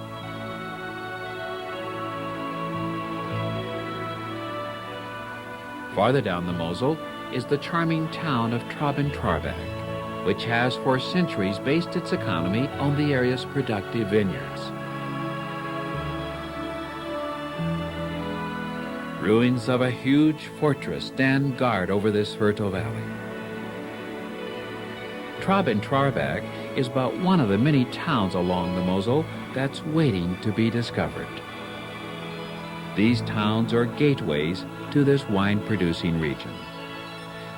Farther down the Mosel is the charming town of Trauben-Trarbach, which has for centuries based its economy on the area's productive vineyards. Ruins of a huge fortress stand guard over this fertile valley. Trauben-Trarbach is but one of the many towns along the Mosel that's waiting to be discovered. These towns are gateways to this wine-producing region.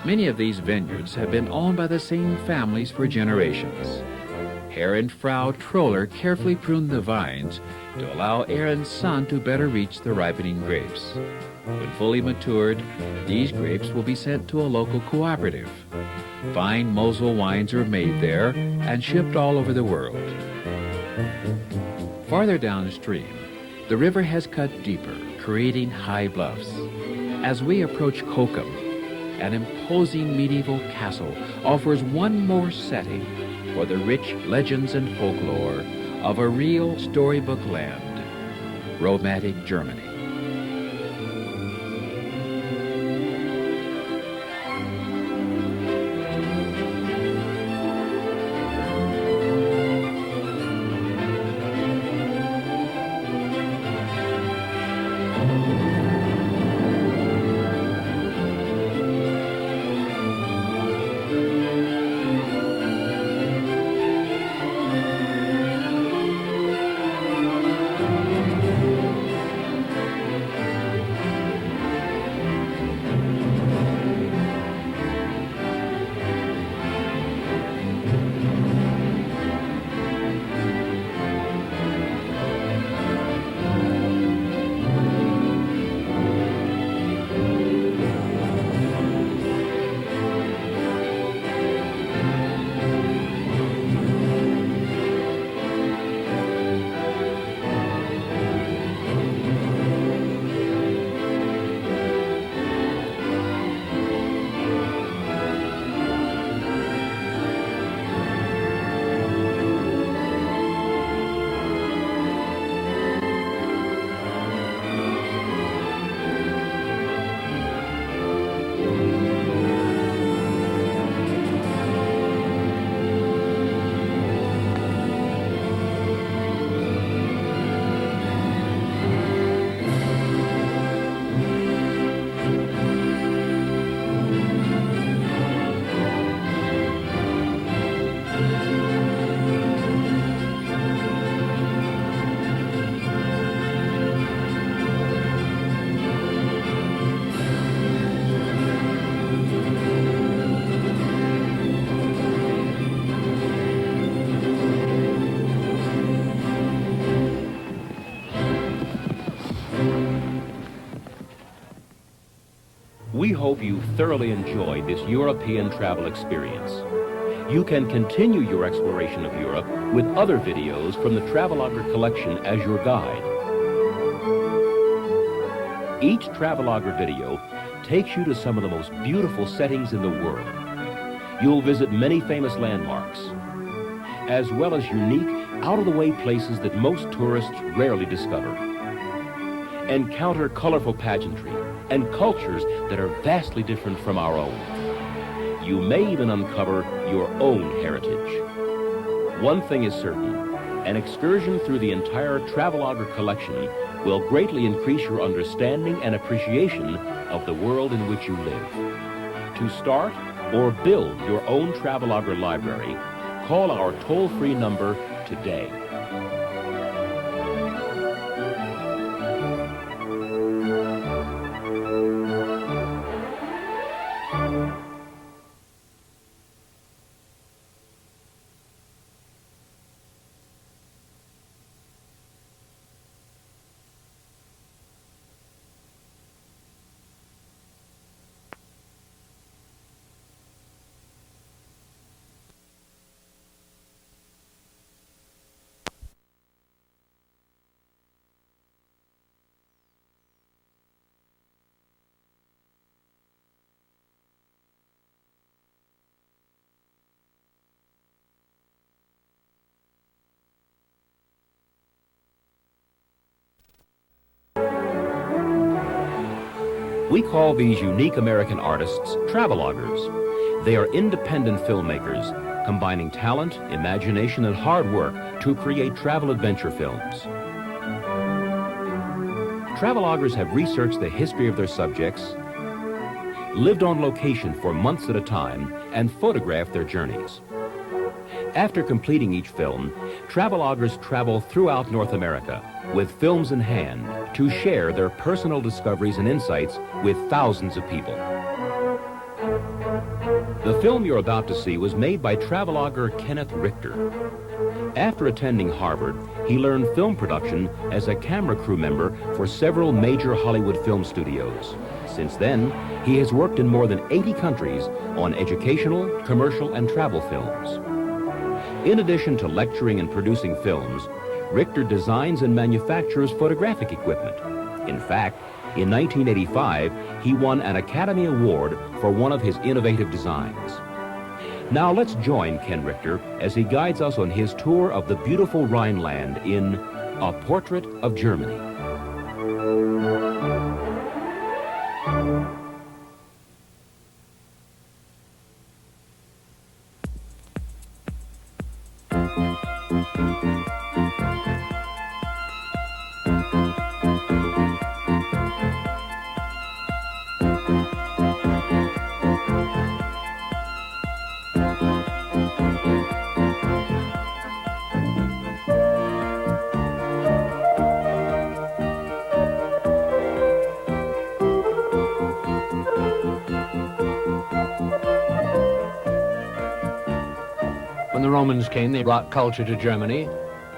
Many of these vineyards have been owned by the same families for generations. Herr and Frau Troller carefully pruned the vines to allow Aaron's son to better reach the ripening grapes. When fully matured, these grapes will be sent to a local cooperative. Fine Mosel wines are made there and shipped all over the world. Farther downstream, the river has cut deeper, creating high bluffs. As we approach Cochem, an imposing medieval castle offers one more setting for the rich legends and folklore of a real storybook land, romantic Germany. We hope you thoroughly enjoyed this European travel experience. You can continue your exploration of Europe with other videos from the Travelogue collection as your guide. Each Travelogue video takes you to some of the most beautiful settings in the world. You'll visit many famous landmarks, as well as unique, out-of-the-way places that most tourists rarely discover. Encounter colorful pageantry and cultures that are vastly different from our own. You may even uncover your own heritage. One thing is certain, an excursion through the entire Travelogue collection will greatly increase your understanding and appreciation of the world in which you live. To start or build your own Travelogue library, call our toll-free number today. We call these unique American artists traveloguers. They are independent filmmakers, combining talent, imagination, and hard work to create travel adventure films. Traveloguers have researched the history of their subjects, lived on location for months at a time, and photographed their journeys. After completing each film, traveloguers travel throughout North America with films in hand to share their personal discoveries and insights with thousands of people. The film you're about to see was made by traveloguer Kenneth Richter. After attending Harvard, he learned film production as a camera crew member for several major Hollywood film studios. Since then, he has worked in more than 80 countries on educational, commercial, and travel films. In addition to lecturing and producing films, Richter designs and manufactures photographic equipment. In fact, in 1985, he won an Academy Award for one of his innovative designs. Now let's join Ken Richter as he guides us on his tour of the beautiful Rhineland in A Portrait of Germany. When the Romans came, they brought culture to Germany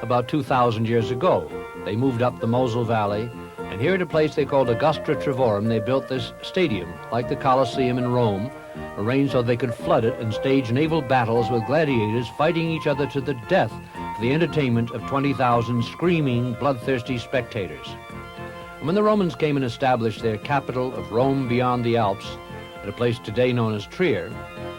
about 2,000 years ago. They moved up the Mosel Valley, and here at a place they called Augusta Trevorum, they built this stadium, like the Colosseum in Rome, arranged so they could flood it and stage naval battles with gladiators fighting each other to the death for the entertainment of 20,000 screaming, bloodthirsty spectators. And when the Romans came and established their capital of Rome beyond the Alps, at a place today known as Trier,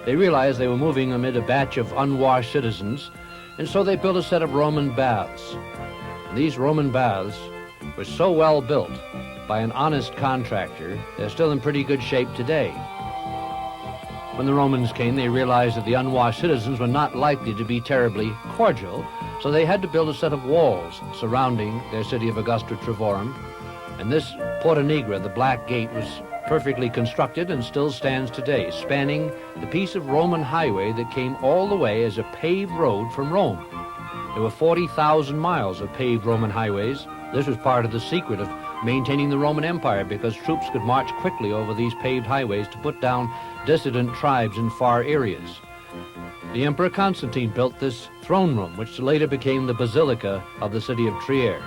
they realized they were moving amid a batch of unwashed citizens, and so they built a set of Roman baths. And these Roman baths were so well built by an honest contractor, they're still in pretty good shape today. When the Romans came, they realized that the unwashed citizens were not likely to be terribly cordial, so they had to build a set of walls surrounding their city of Augusta Trevorum. And this Porta Nigra, the Black Gate, was perfectly constructed and still stands today, spanning the piece of Roman highway that came all the way as a paved road from Rome. There were 40,000 miles of paved Roman highways. This was part of the secret of maintaining the Roman Empire, because troops could march quickly over these paved highways to put down dissident tribes in far areas. The Emperor Constantine built this throne room, which later became the Basilica of the city of Trier.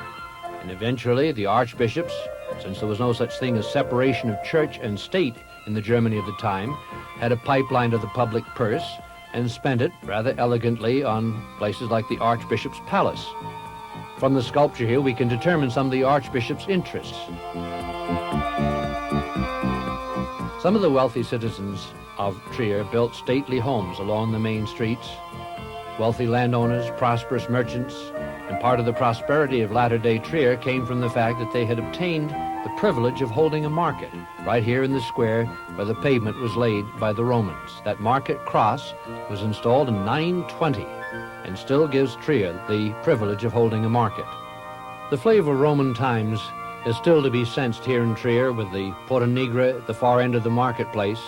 And eventually the archbishops since there was no such thing as separation of church and state in the Germany of the time, had a pipeline to the public purse and spent it rather elegantly on places like the Archbishop's Palace. From the sculpture here, we can determine some of the Archbishop's interests. Some of the wealthy citizens of Trier built stately homes along the main streets. Wealthy landowners, prosperous merchants, and part of the prosperity of latter-day Trier came from the fact that they had obtained the privilege of holding a market right here in the square where the pavement was laid by the Romans. That market cross was installed in 920 and still gives Trier the privilege of holding a market. The flavor of Roman times is still to be sensed here in Trier with the Porta Nigra at the far end of the marketplace,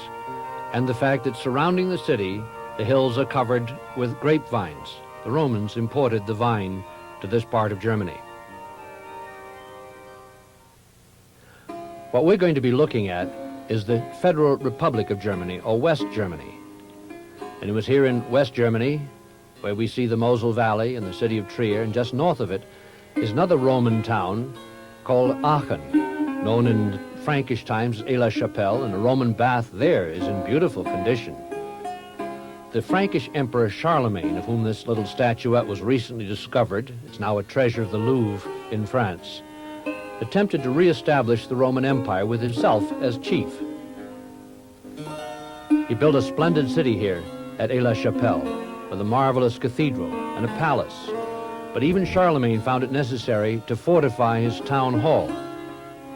and the fact that surrounding the city, the hills are covered with grapevines. The Romans imported the vine to this part of Germany. What we're going to be looking at is the Federal Republic of Germany, or West Germany. And it was here in West Germany where we see the Mosel Valley and the city of Trier, and just north of it is another Roman town called Aachen, known in Frankish times as Aix-la-Chapelle, and the Roman bath there is in beautiful condition. The Frankish Emperor Charlemagne, of whom this little statuette was recently discovered, it's now a treasure of the Louvre in France, attempted to re-establish the Roman Empire with himself as chief. He built a splendid city here at Aix-la-Chapelle with a marvelous cathedral and a palace. But even Charlemagne found it necessary to fortify his town hall.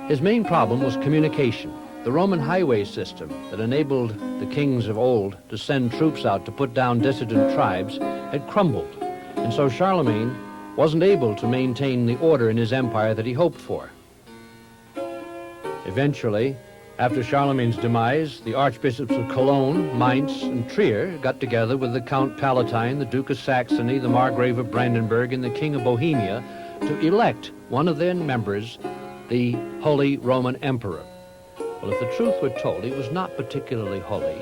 His main problem was communication. The Roman highway system that enabled the kings of old to send troops out to put down dissident tribes had crumbled, and so Charlemagne wasn't able to maintain the order in his empire that he hoped for. Eventually, after Charlemagne's demise, the archbishops of Cologne, Mainz, and Trier got together with the Count Palatine, the Duke of Saxony, the Margrave of Brandenburg, and the King of Bohemia to elect one of their members, the Holy Roman Emperor. Well, if the truth were told, he was not particularly holy,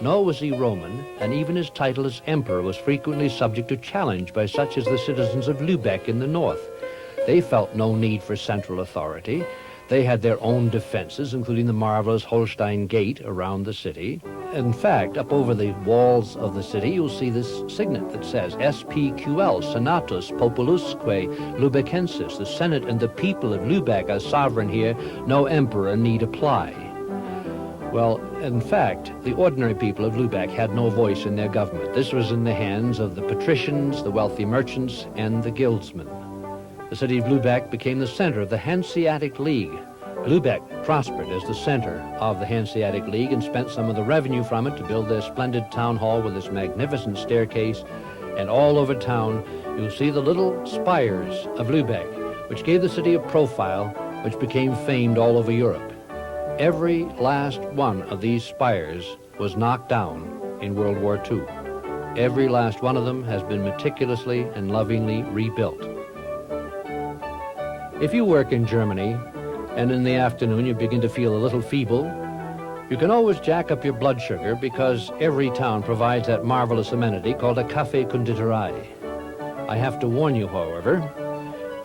nor was he Roman, and even his title as emperor was frequently subject to challenge by such as the citizens of Lübeck in the north. They felt no need for central authority. They had their own defenses, including the marvelous Holstein Gate around the city. In fact, up over the walls of the city, you'll see this signet that says SPQL, Senatus Populusque Lübeckensis. The Senate and the people of Lübeck are sovereign here. No emperor need apply. Well, in fact, the ordinary people of Lübeck had no voice in their government. This was in the hands of the patricians, the wealthy merchants, and the guildsmen. The city of Lübeck became the center of the Hanseatic League. Lübeck prospered as the center of the Hanseatic League and spent some of the revenue from it to build their splendid town hall with its magnificent staircase. And all over town, you'll see the little spires of Lübeck, which gave the city a profile which became famed all over Europe. Every last one of these spires was knocked down in World War II. Every last one of them has been meticulously and lovingly rebuilt. If you work in Germany, and in the afternoon you begin to feel a little feeble, you can always jack up your blood sugar because every town provides that marvelous amenity called a Café Konditorei. I have to warn you, however,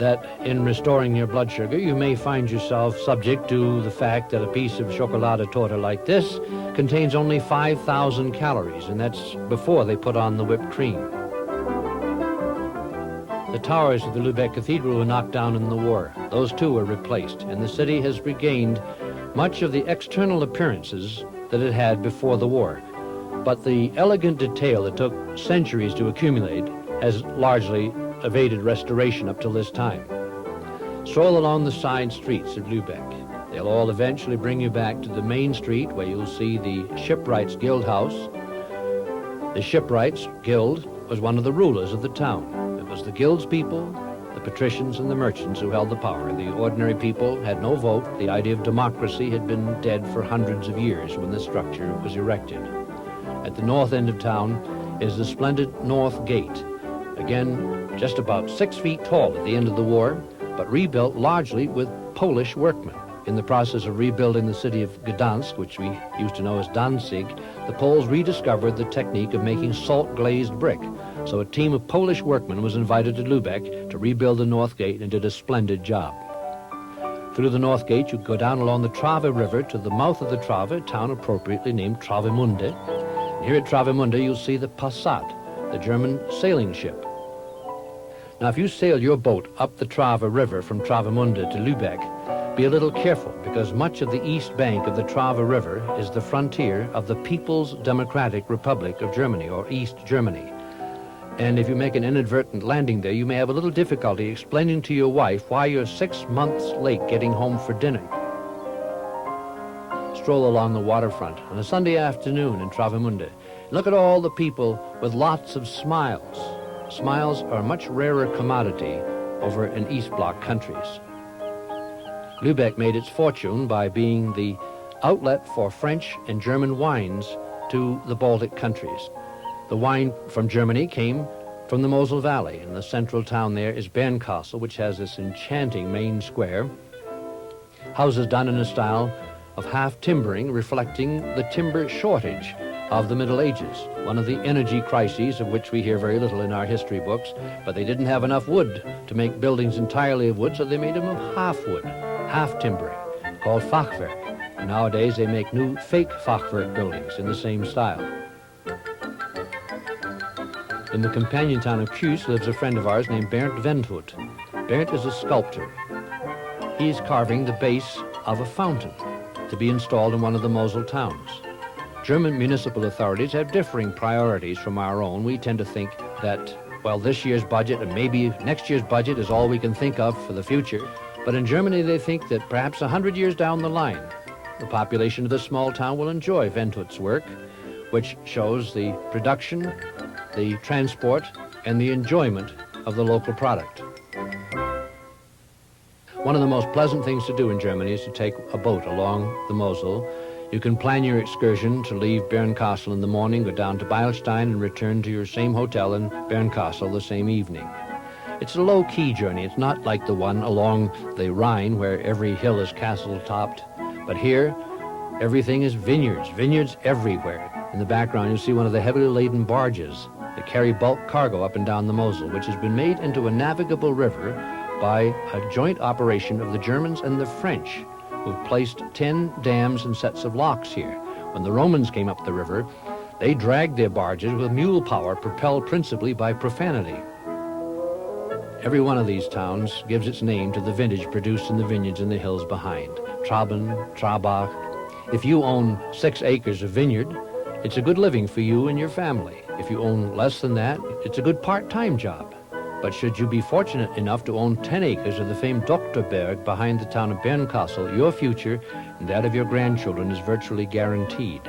that in restoring your blood sugar, you may find yourself subject to the fact that a piece of Schokolade-Torte like this contains only 5,000 calories, and that's before they put on the whipped cream. The towers of the Lübeck Cathedral were knocked down in the war. Those too were replaced, and the city has regained much of the external appearances that it had before the war. But the elegant detail that took centuries to accumulate has largely evaded restoration up till this time. Stroll along the side streets of Lübeck. They'll all eventually bring you back to the main street where you'll see the Shipwrights Guild House. The Shipwrights Guild was one of the rulers of the town. It was the guild's people, the patricians and the merchants who held the power. The ordinary people had no vote. The idea of democracy had been dead for hundreds of years when the structure was erected. At the north end of town is the splendid North Gate. Again, just about 6 feet tall at the end of the war, but rebuilt largely with Polish workmen. In the process of rebuilding the city of Gdansk, which we used to know as Danzig, the Poles rediscovered the technique of making salt-glazed brick. So a team of Polish workmen was invited to Lübeck to rebuild the North Gate and did a splendid job. Through the North Gate, you go down along the Trave River to the mouth of the Trave, a town appropriately named Travemünde. And here at Travemünde, you'll see the Passat, the German sailing ship. Now, if you sail your boat up the Trave River from Travemünde to Lübeck, be a little careful, because much of the east bank of the Trave River is the frontier of the People's Democratic Republic of Germany, or East Germany. And if you make an inadvertent landing there, you may have a little difficulty explaining to your wife why you're 6 months late getting home for dinner. Stroll along the waterfront on a Sunday afternoon in Travemünde. Look at all the people with lots of smiles. Smiles are a much rarer commodity over in East Bloc countries. Lübeck made its fortune by being the outlet for French and German wines to the Baltic countries. The wine from Germany came from the Mosel Valley, and the central town there is Bernkastel, which has this enchanting main square. Houses done in a style of half timbering, reflecting the timber shortage of the Middle Ages, one of the energy crises of which we hear very little in our history books, but they didn't have enough wood to make buildings entirely of wood, so they made them of half wood, half timbering, called Fachwerk. And nowadays they make new fake Fachwerk buildings in the same style. In the companion town of Kues lives a friend of ours named Bernd Wendhut. Bernd is a sculptor. He is carving the base of a fountain to be installed in one of the Mosel towns. German municipal authorities have differing priorities from our own. We tend to think that, well, this year's budget and maybe next year's budget is all we can think of for the future. But in Germany, they think that perhaps 100 years down the line, the population of this small town will enjoy Wendhut's work, which shows the production, the transport, and the enjoyment of the local product. One of the most pleasant things to do in Germany is to take a boat along the Mosel. You can plan your excursion to leave Bernkastel in the morning, go down to Beilstein, and return to your same hotel in Bernkastel the same evening. It's a low-key journey. It's not like the one along the Rhine where every hill is castle-topped. But here, everything is vineyards, vineyards everywhere. In the background, you'll see one of the heavily laden barges that carry bulk cargo up and down the Mosel, which has been made into a navigable river by a joint operation of the Germans and the French, who've placed 10 dams and sets of locks here. When the Romans came up the river, they dragged their barges with mule power, propelled principally by profanity. Every one of these towns gives its name to the vintage produced in the vineyards in the hills behind. Traben, Trabach. If you own 6 acres of vineyard, it's a good living for you and your family. If you own less than that, it's a good part-time job. But should you be fortunate enough to own 10 acres of the famed Doktorberg behind the town of Bernkastel, your future and that of your grandchildren is virtually guaranteed.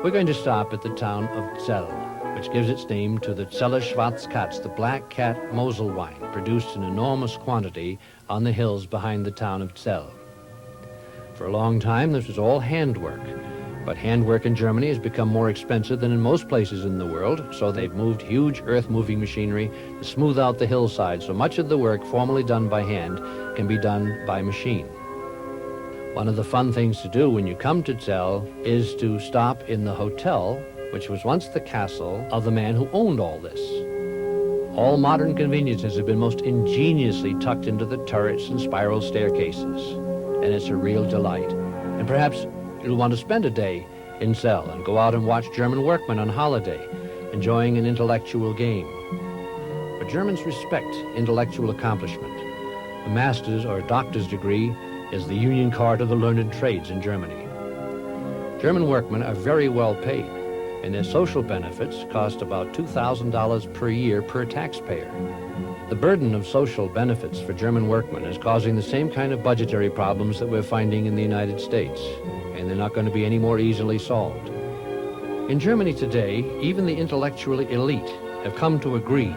We're going to stop at the town of Zell, which gives its name to the Zeller Schwarzkatz, the black cat Mosel wine, produced in enormous quantity on the hills behind the town of Zell. For a long time, this was all handwork. But handwork in Germany has become more expensive than in most places in the world, so they've moved huge earth-moving machinery to smooth out the hillside, so much of the work formerly done by hand can be done by machine. One of the fun things to do when you come to Zell is to stop in the hotel, which was once the castle of the man who owned all this. All modern conveniences have been most ingeniously tucked into the turrets and spiral staircases, and it's a real delight. And perhaps you'll want to spend a day in Zell and go out and watch German workmen on holiday, enjoying an intellectual game. But Germans respect intellectual accomplishment. A master's or doctor's degree is the union card of the learned trades in Germany. German workmen are very well paid, and their social benefits cost about $2,000 per year per taxpayer. The burden of social benefits for German workmen is causing the same kind of budgetary problems that we're finding in the United States, and they're not going to be any more easily solved. In Germany today, even the intellectually elite have come to agree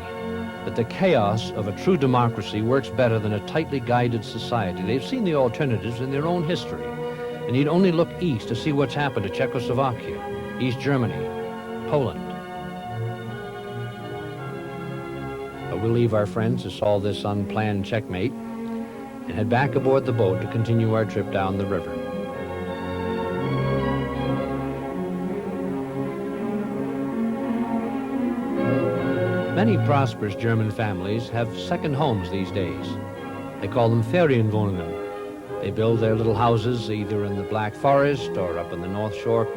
that the chaos of a true democracy works better than a tightly guided society. They've seen the alternatives in their own history, and need only look east to see what's happened to Czechoslovakia, East Germany, Poland. But we'll leave our friends to solve this unplanned checkmate and head back aboard the boat to continue our trip down the river. Many prosperous German families have second homes these days. They call them Ferienwohnungen. They build their little houses either in the Black Forest or up on the North Shore,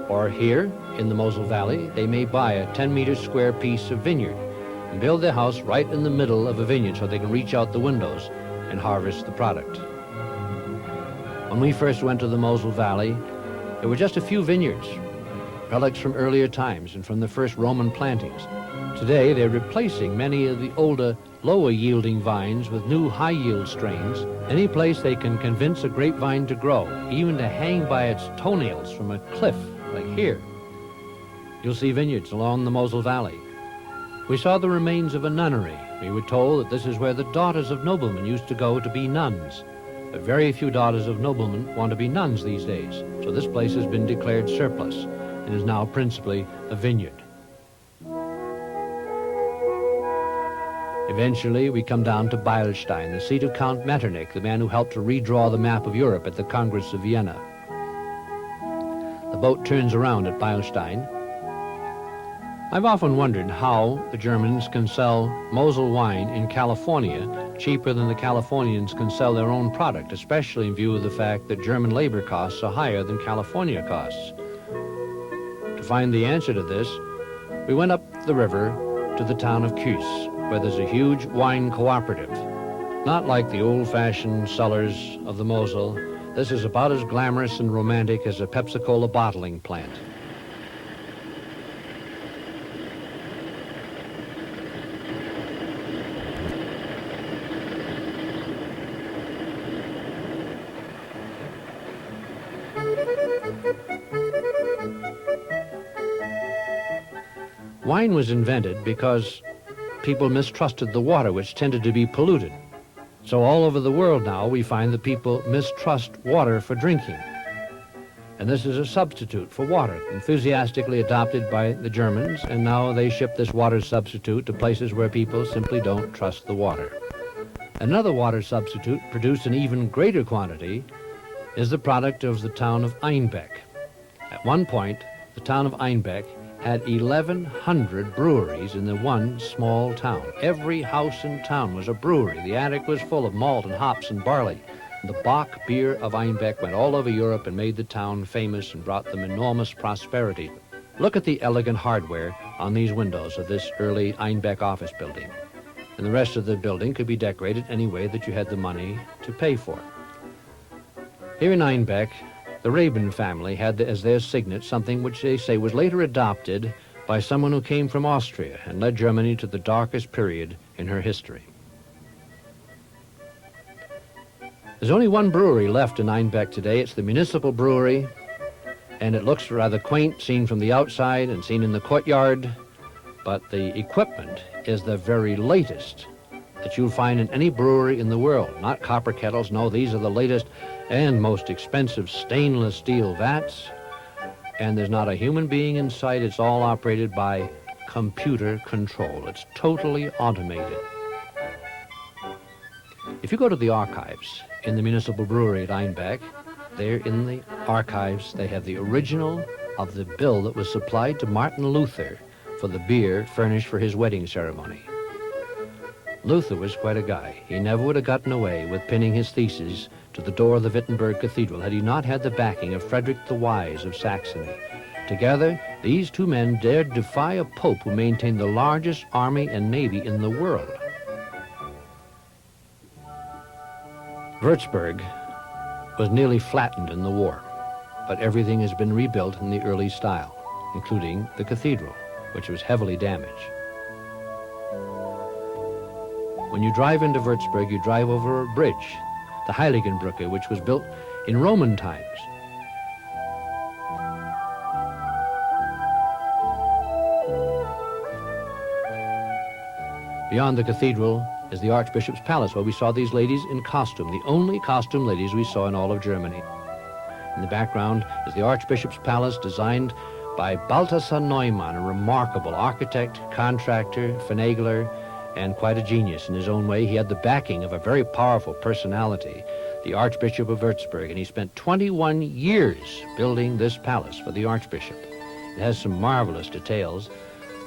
or here in the Mosel Valley. They may buy a 10-meter square piece of vineyard and build their house right in the middle of a vineyard so they can reach out the windows and harvest the product. When we first went to the Mosel Valley, there were just a few vineyards, relics from earlier times and from the first Roman plantings. Today, they're replacing many of the older, lower-yielding vines with new high-yield strains. Any place they can convince a grapevine to grow, even to hang by its toenails from a cliff, like here, you'll see vineyards along the Mosel Valley. We saw the remains of a nunnery. We were told that this is where the daughters of noblemen used to go to be nuns. But very few daughters of noblemen want to be nuns these days, so this place has been declared surplus and is now principally a vineyard. Eventually, we come down to Beilstein, the seat of Count Metternich, the man who helped to redraw the map of Europe at the Congress of Vienna. The boat turns around at Beilstein. I've often wondered how the Germans can sell Mosel wine in California cheaper than the Californians can sell their own product, especially in view of the fact that German labor costs are higher than California costs. To find the answer to this, we went up the river to the town of Kues, where there's a huge wine cooperative. Not like the old-fashioned cellars of the Mosel, this is about as glamorous and romantic as a Pepsi-Cola bottling plant. Wine was invented because people mistrusted the water, which tended to be polluted. So all over the world now, we find that people mistrust water for drinking. And this is a substitute for water, enthusiastically adopted by the Germans, and now they ship this water substitute to places where people simply don't trust the water. Another water substitute, produced in even greater quantity, is the product of the town of Einbeck. At one point, the town of Einbeck had 1,100 breweries in the one small town. Every house in town was a brewery. The attic was full of malt and hops and barley. The Bock beer of Einbeck went all over Europe and made the town famous and brought them enormous prosperity. Look at the elegant hardware on these windows of this early Einbeck office building. And the rest of the building could be decorated any way that you had the money to pay for. Here in Einbeck, the Raben family had as their signet something which they say was later adopted by someone who came from Austria and led Germany to the darkest period in her history. There's only one brewery left in Einbeck today. It's the municipal brewery, and it looks rather quaint seen from the outside and seen in the courtyard, but the equipment is the very latest that you'll find in any brewery in the world. Not copper kettles, no, these are the latest and most expensive stainless steel vats, and there's not a human being in sight. It's all operated by computer control. It's totally automated. If you go to the archives in the municipal brewery at Einbeck, there in the archives they have the original of the bill that was supplied to Martin Luther for the beer furnished for his wedding ceremony. Luther was quite a guy. He never would have gotten away with pinning his theses to the door of the Wittenberg Cathedral had he not had the backing of Frederick the Wise of Saxony. Together, these two men dared defy a pope who maintained the largest army and navy in the world. Würzburg was nearly flattened in the war, but everything has been rebuilt in the early style, including the cathedral, which was heavily damaged. When you drive into Würzburg, you drive over a bridge, the Heiligenbrücke, which was built in Roman times. Beyond the cathedral is the Archbishop's Palace, where we saw these ladies in costume, the only costume ladies we saw in all of Germany. In the background is the Archbishop's Palace, designed by Balthasar Neumann, a remarkable architect, contractor, finagler, and quite a genius in his own way. He had the backing of a very powerful personality, the Archbishop of Würzburg, and he spent 21 years building this palace for the Archbishop. It has some marvelous details,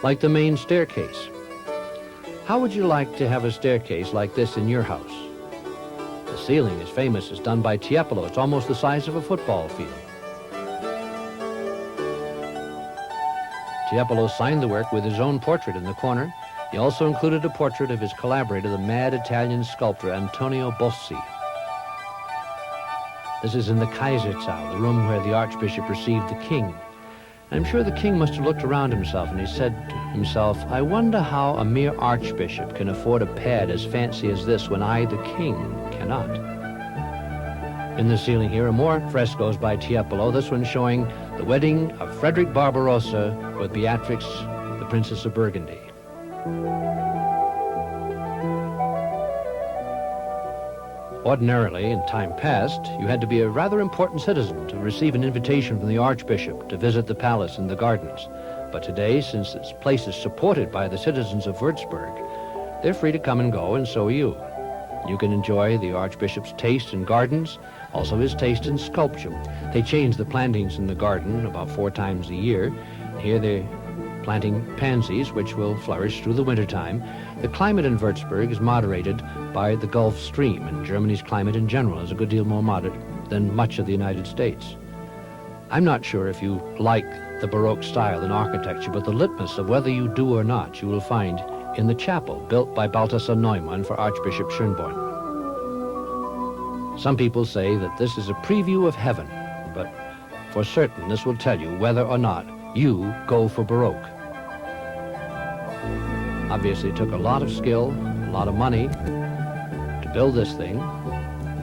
like the main staircase. How would you like to have a staircase like this in your house? The ceiling is famous. It's done by Tiepolo. It's almost the size of a football field. Tiepolo signed the work with his own portrait in the corner. He also included a portrait of his collaborator, the mad Italian sculptor Antonio Bossi. This is in the Kaisersaal, the room where the Archbishop received the king. I'm sure the king must have looked around himself and he said to himself, I wonder how a mere archbishop can afford a pad as fancy as this when I, the king, cannot. In the ceiling here are more frescoes by Tiepolo, this one showing the wedding of Frederick Barbarossa with Beatrix, the Princess of Burgundy. Ordinarily, in time past, you had to be a rather important citizen to receive an invitation from the Archbishop to visit the palace and the gardens. But today, since this place is supported by the citizens of Würzburg, they're free to come and go, and so are you. You can enjoy the Archbishop's taste in gardens, also his taste in sculpture. They change the plantings in the garden about 4 times a year. Here they're planting pansies, which will flourish through the wintertime. The climate in Würzburg is moderated by the Gulf Stream, and Germany's climate in general is a good deal more moderate than much of the United States. I'm not sure if you like the Baroque style in architecture, but the litmus of whether you do or not you will find in the chapel built by Balthasar Neumann for Archbishop Schönborn. Some people say that this is a preview of heaven, but for certain this will tell you whether or not you go for Baroque. Obviously, it took a lot of skill, a lot of money to build this thing,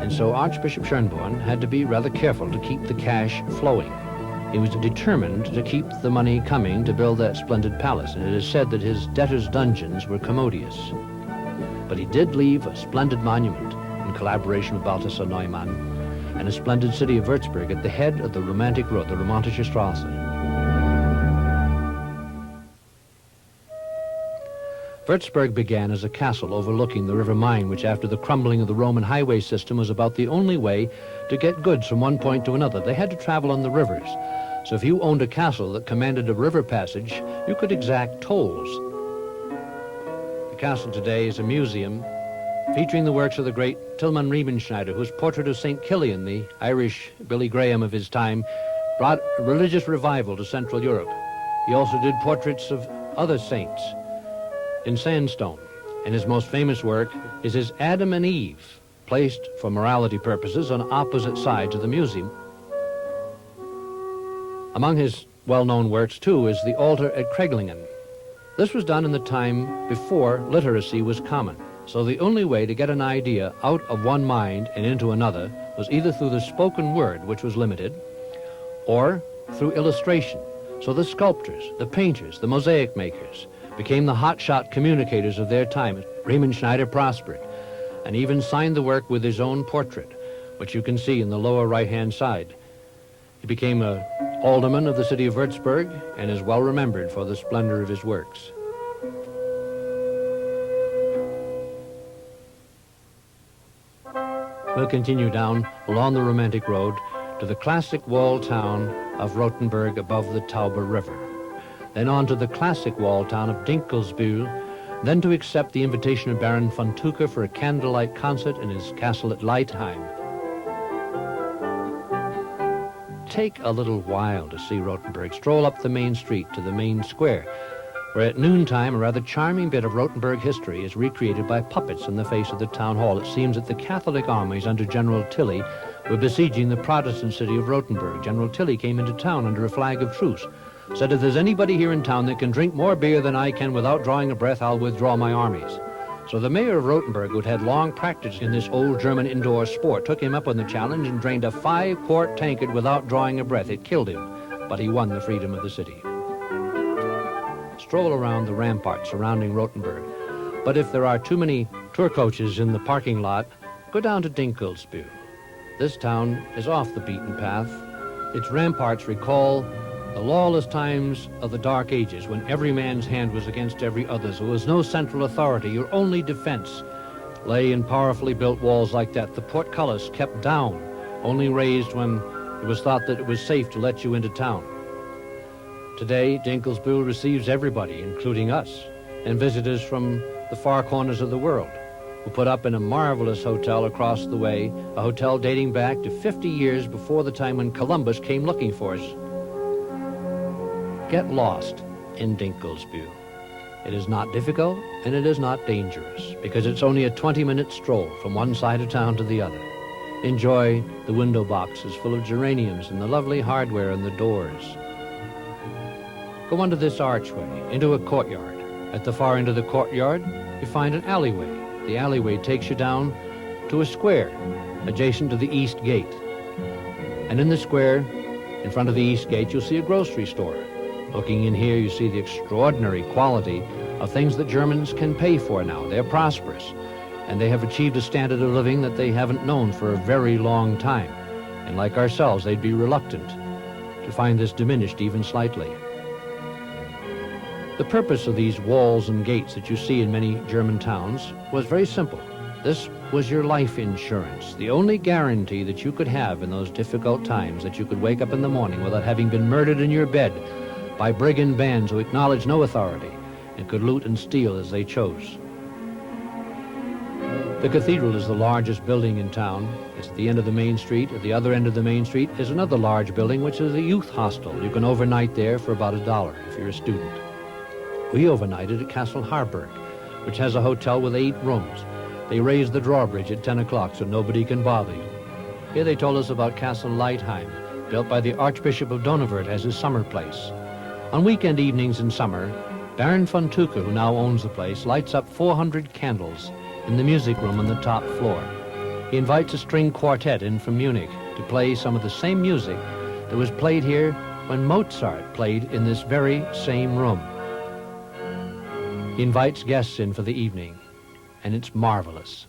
and so Archbishop Schönborn had to be rather careful to keep the cash flowing. He was determined to keep the money coming to build that splendid palace, and it is said that his debtors' dungeons were commodious. But he did leave a splendid monument in collaboration with Balthasar Neumann and a splendid city of Würzburg at the head of the romantic road, the Romantische Straße. Würzburg began as a castle overlooking the River Main, which after the crumbling of the Roman highway system was about the only way to get goods from one point to another. They had to travel on the rivers. So if you owned a castle that commanded a river passage, you could exact tolls. The castle today is a museum featuring the works of the great Tilman Riemenschneider, whose portrait of St. Kilian, the Irish Billy Graham of his time, brought religious revival to Central Europe. He also did portraits of other saints in sandstone, and his most famous work is his Adam and Eve, placed for morality purposes on opposite sides of the museum. Among his well-known works, too, is the altar at Kreglingen. This was done in the time before literacy was common, so the only way to get an idea out of one mind and into another was either through the spoken word, which was limited, or through illustration. So the sculptors, the painters, the mosaic makers became the hotshot communicators of their time. Riemenschneider prospered and even signed the work with his own portrait, which you can see in the lower right-hand side. He became an alderman of the city of Würzburg and is well remembered for the splendor of his works. We'll continue down along the romantic road to the classic wall town of Rothenburg above the Tauber River, then on to the classic wall town of Dinkelsbühl, then to accept the invitation of Baron von Tucher for a candlelight concert in his castle at Leitheim. Take a little while to see Rothenburg. Stroll up the main street to the main square, where at noontime a rather charming bit of Rothenburg history is recreated by puppets in the face of the town hall. It seems that the Catholic armies under General Tilly were besieging the Protestant city of Rothenburg. General Tilly came into town under a flag of truce, said, if there's anybody here in town that can drink more beer than I can without drawing a breath, I'll withdraw my armies. So the mayor of Rothenburg, who'd had long practice in this old German indoor sport, took him up on the challenge and drained a 5-quart tankard without drawing a breath. It killed him, but he won the freedom of the city. Stroll around the ramparts surrounding Rothenburg. But if there are too many tour coaches in the parking lot, go down to Dinkelsbühl. This town is off the beaten path. Its ramparts recall the lawless times of the Dark Ages, when every man's hand was against every other's. There was no central authority. Your only defense lay in powerfully built walls like that. The portcullis kept down, only raised when it was thought that it was safe to let you into town. Today, Dinkelsbühl receives everybody, including us, and visitors from the far corners of the world. who put up in a marvelous hotel across the way, a hotel dating back to 50 years before the time when Columbus came looking for us. Get lost in Dinklesview. It is not difficult and it is not dangerous because it's only a 20-minute stroll from one side of town to the other. Enjoy the window boxes full of geraniums and the lovely hardware in the doors. Go under this archway into a courtyard. At the far end of the courtyard, you find an alleyway. The alleyway takes you down to a square adjacent to the East Gate. And in the square, in front of the East Gate, you'll see a grocery store. Looking in here, you see the extraordinary quality of things that Germans can pay for now. They're prosperous, and they have achieved a standard of living that they haven't known for a very long time. And like ourselves, they'd be reluctant to find this diminished even slightly. The purpose of these walls and gates that you see in many German towns was very simple. This was your life insurance, the only guarantee that you could have in those difficult times, that you could wake up in the morning without having been murdered in your bed by brigand bands who acknowledged no authority and could loot and steal as they chose. The cathedral is the largest building in town. It's at the end of the main street. At the other end of the main street is another large building, which is a youth hostel. You can overnight there for about $1 if you're a student. We overnighted at Castle Harburg, which has a hotel with 8 rooms. They raised the drawbridge at 10 o'clock so nobody can bother you. Here they told us about Castle Leitheim, built by the Archbishop of Donauwörth as his summer place. On weekend evenings in summer, Baron von Tuke, who now owns the place, lights up 400 candles in the music room on the top floor. He invites a string quartet in from Munich to play some of the same music that was played here when Mozart played in this very same room. He invites guests in for the evening, and it's marvelous.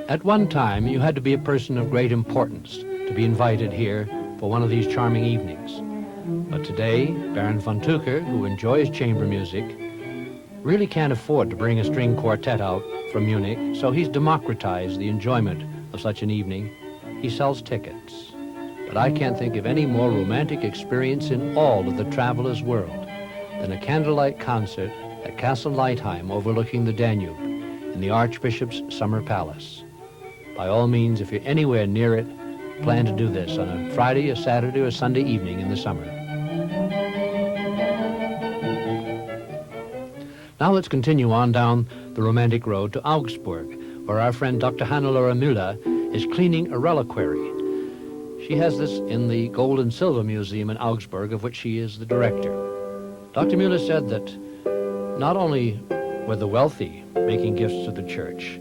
At one time, you had to be a person of great importance to be invited here for one of these charming evenings. But today, Baron von Tuke, who enjoys chamber music, really can't afford to bring a string quartet out from Munich, so he's democratized the enjoyment of such an evening. He sells tickets. But I can't think of any more romantic experience in all of the traveler's world than a candlelight concert at Castle Leitheim overlooking the Danube in the Archbishop's summer palace. By all means, if you're anywhere near it, plan to do this on a Friday, a Saturday, or Sunday evening in the summer. Now let's continue on down the romantic road to Augsburg, where our friend Dr. Hannelore Müller is cleaning a reliquary. She has this in the Gold and Silver Museum in Augsburg, of which she is the director. Dr. Müller said that not only were the wealthy making gifts to the church,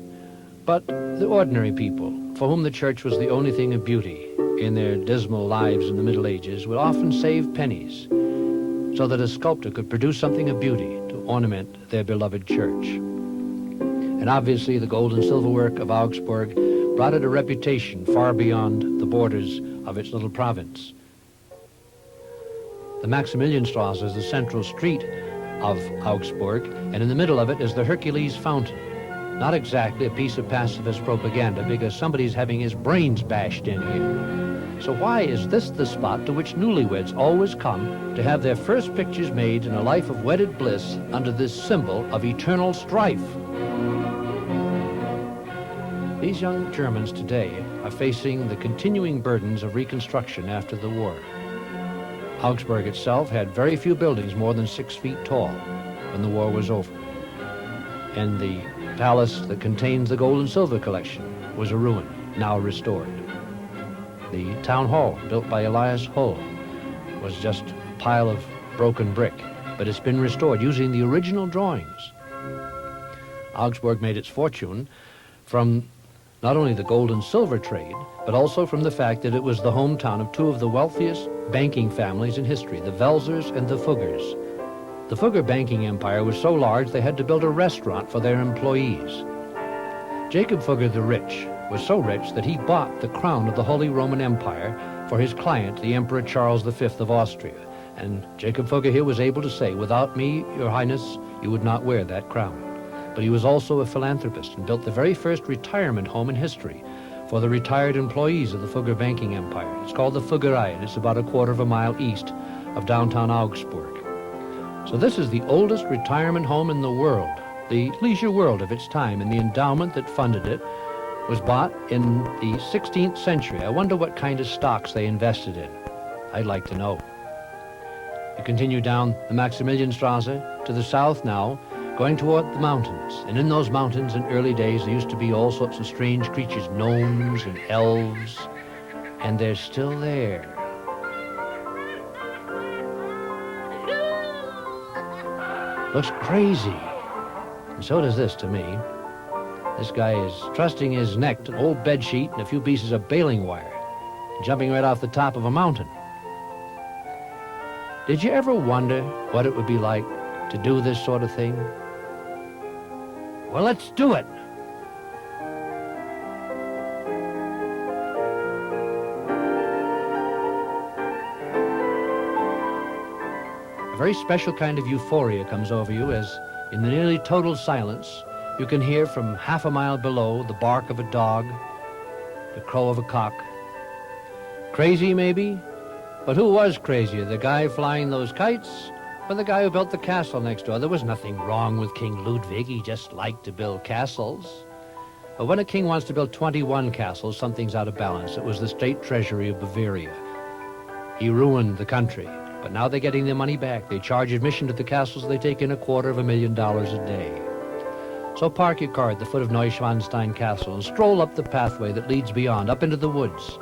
but the ordinary people, for whom the church was the only thing of beauty in their dismal lives in the Middle Ages, would often save pennies so that a sculptor could produce something of beauty to ornament their beloved church. And obviously the gold and silver work of Augsburg brought it a reputation far beyond the borders of its little province. The Maximilianstrasse is the central street of Augsburg, and in the middle of it is the Hercules Fountain. Not exactly a piece of pacifist propaganda, because somebody's having his brains bashed in here. So why is this the spot to which newlyweds always come to have their first pictures made in a life of wedded bliss under this symbol of eternal strife? These young Germans today are facing the continuing burdens of reconstruction after the war. Augsburg itself had very few buildings more than 6 feet tall when the war was over. And the palace that contains the gold and silver collection was a ruin, now restored. The town hall, built by Elias Hull, was just a pile of broken brick. but it's been restored using the original drawings. Augsburg made its fortune from not only the gold and silver trade, but also from the fact that it was the hometown of two of the wealthiest banking families in history, the Welsers and the Fuggers. The Fugger banking empire was so large they had to build a restaurant for their employees. Jacob Fugger the Rich was so rich that he bought the crown of the Holy Roman Empire for his client, the Emperor Charles V of Austria. And Jacob Fugger here was able to say, without me, Your Highness, you would not wear that crown. But he was also a philanthropist and built the very first retirement home in history for the retired employees of the Fugger banking empire. It's called the Fuggerei, and it's about a quarter of a mile east of downtown Augsburg. So this is the oldest retirement home in the world, the leisure world of its time, and the endowment that funded it was bought in the 16th century. I wonder what kind of stocks they invested in. I'd like to know. You continue down the Maximilianstrasse to the south now, going toward the mountains. And in those mountains in early days, there used to be all sorts of strange creatures, gnomes and elves, and they're still there. Looks crazy. And so does this to me. This guy is trusting his neck to an old bed sheet and a few pieces of baling wire, jumping right off the top of a mountain. Did you ever wonder what it would be like to do this sort of thing? Well, let's do it. A very special kind of euphoria comes over you as, in the nearly total silence, you can hear from half a mile below the bark of a dog, the crow of a cock. Crazy, maybe? But who was crazier, the guy flying those kites or the guy who built the castle next door? There was nothing wrong with King Ludwig. He just liked to build castles. But when a king wants to build 21 castles, something's out of balance. It was the state treasury of Bavaria. He ruined the country. But now they're getting their money back. They charge admission to the castles. They take in $250,000 a day. So park your car at the foot of Neuschwanstein Castle and stroll up the pathway that leads beyond, up into the woods.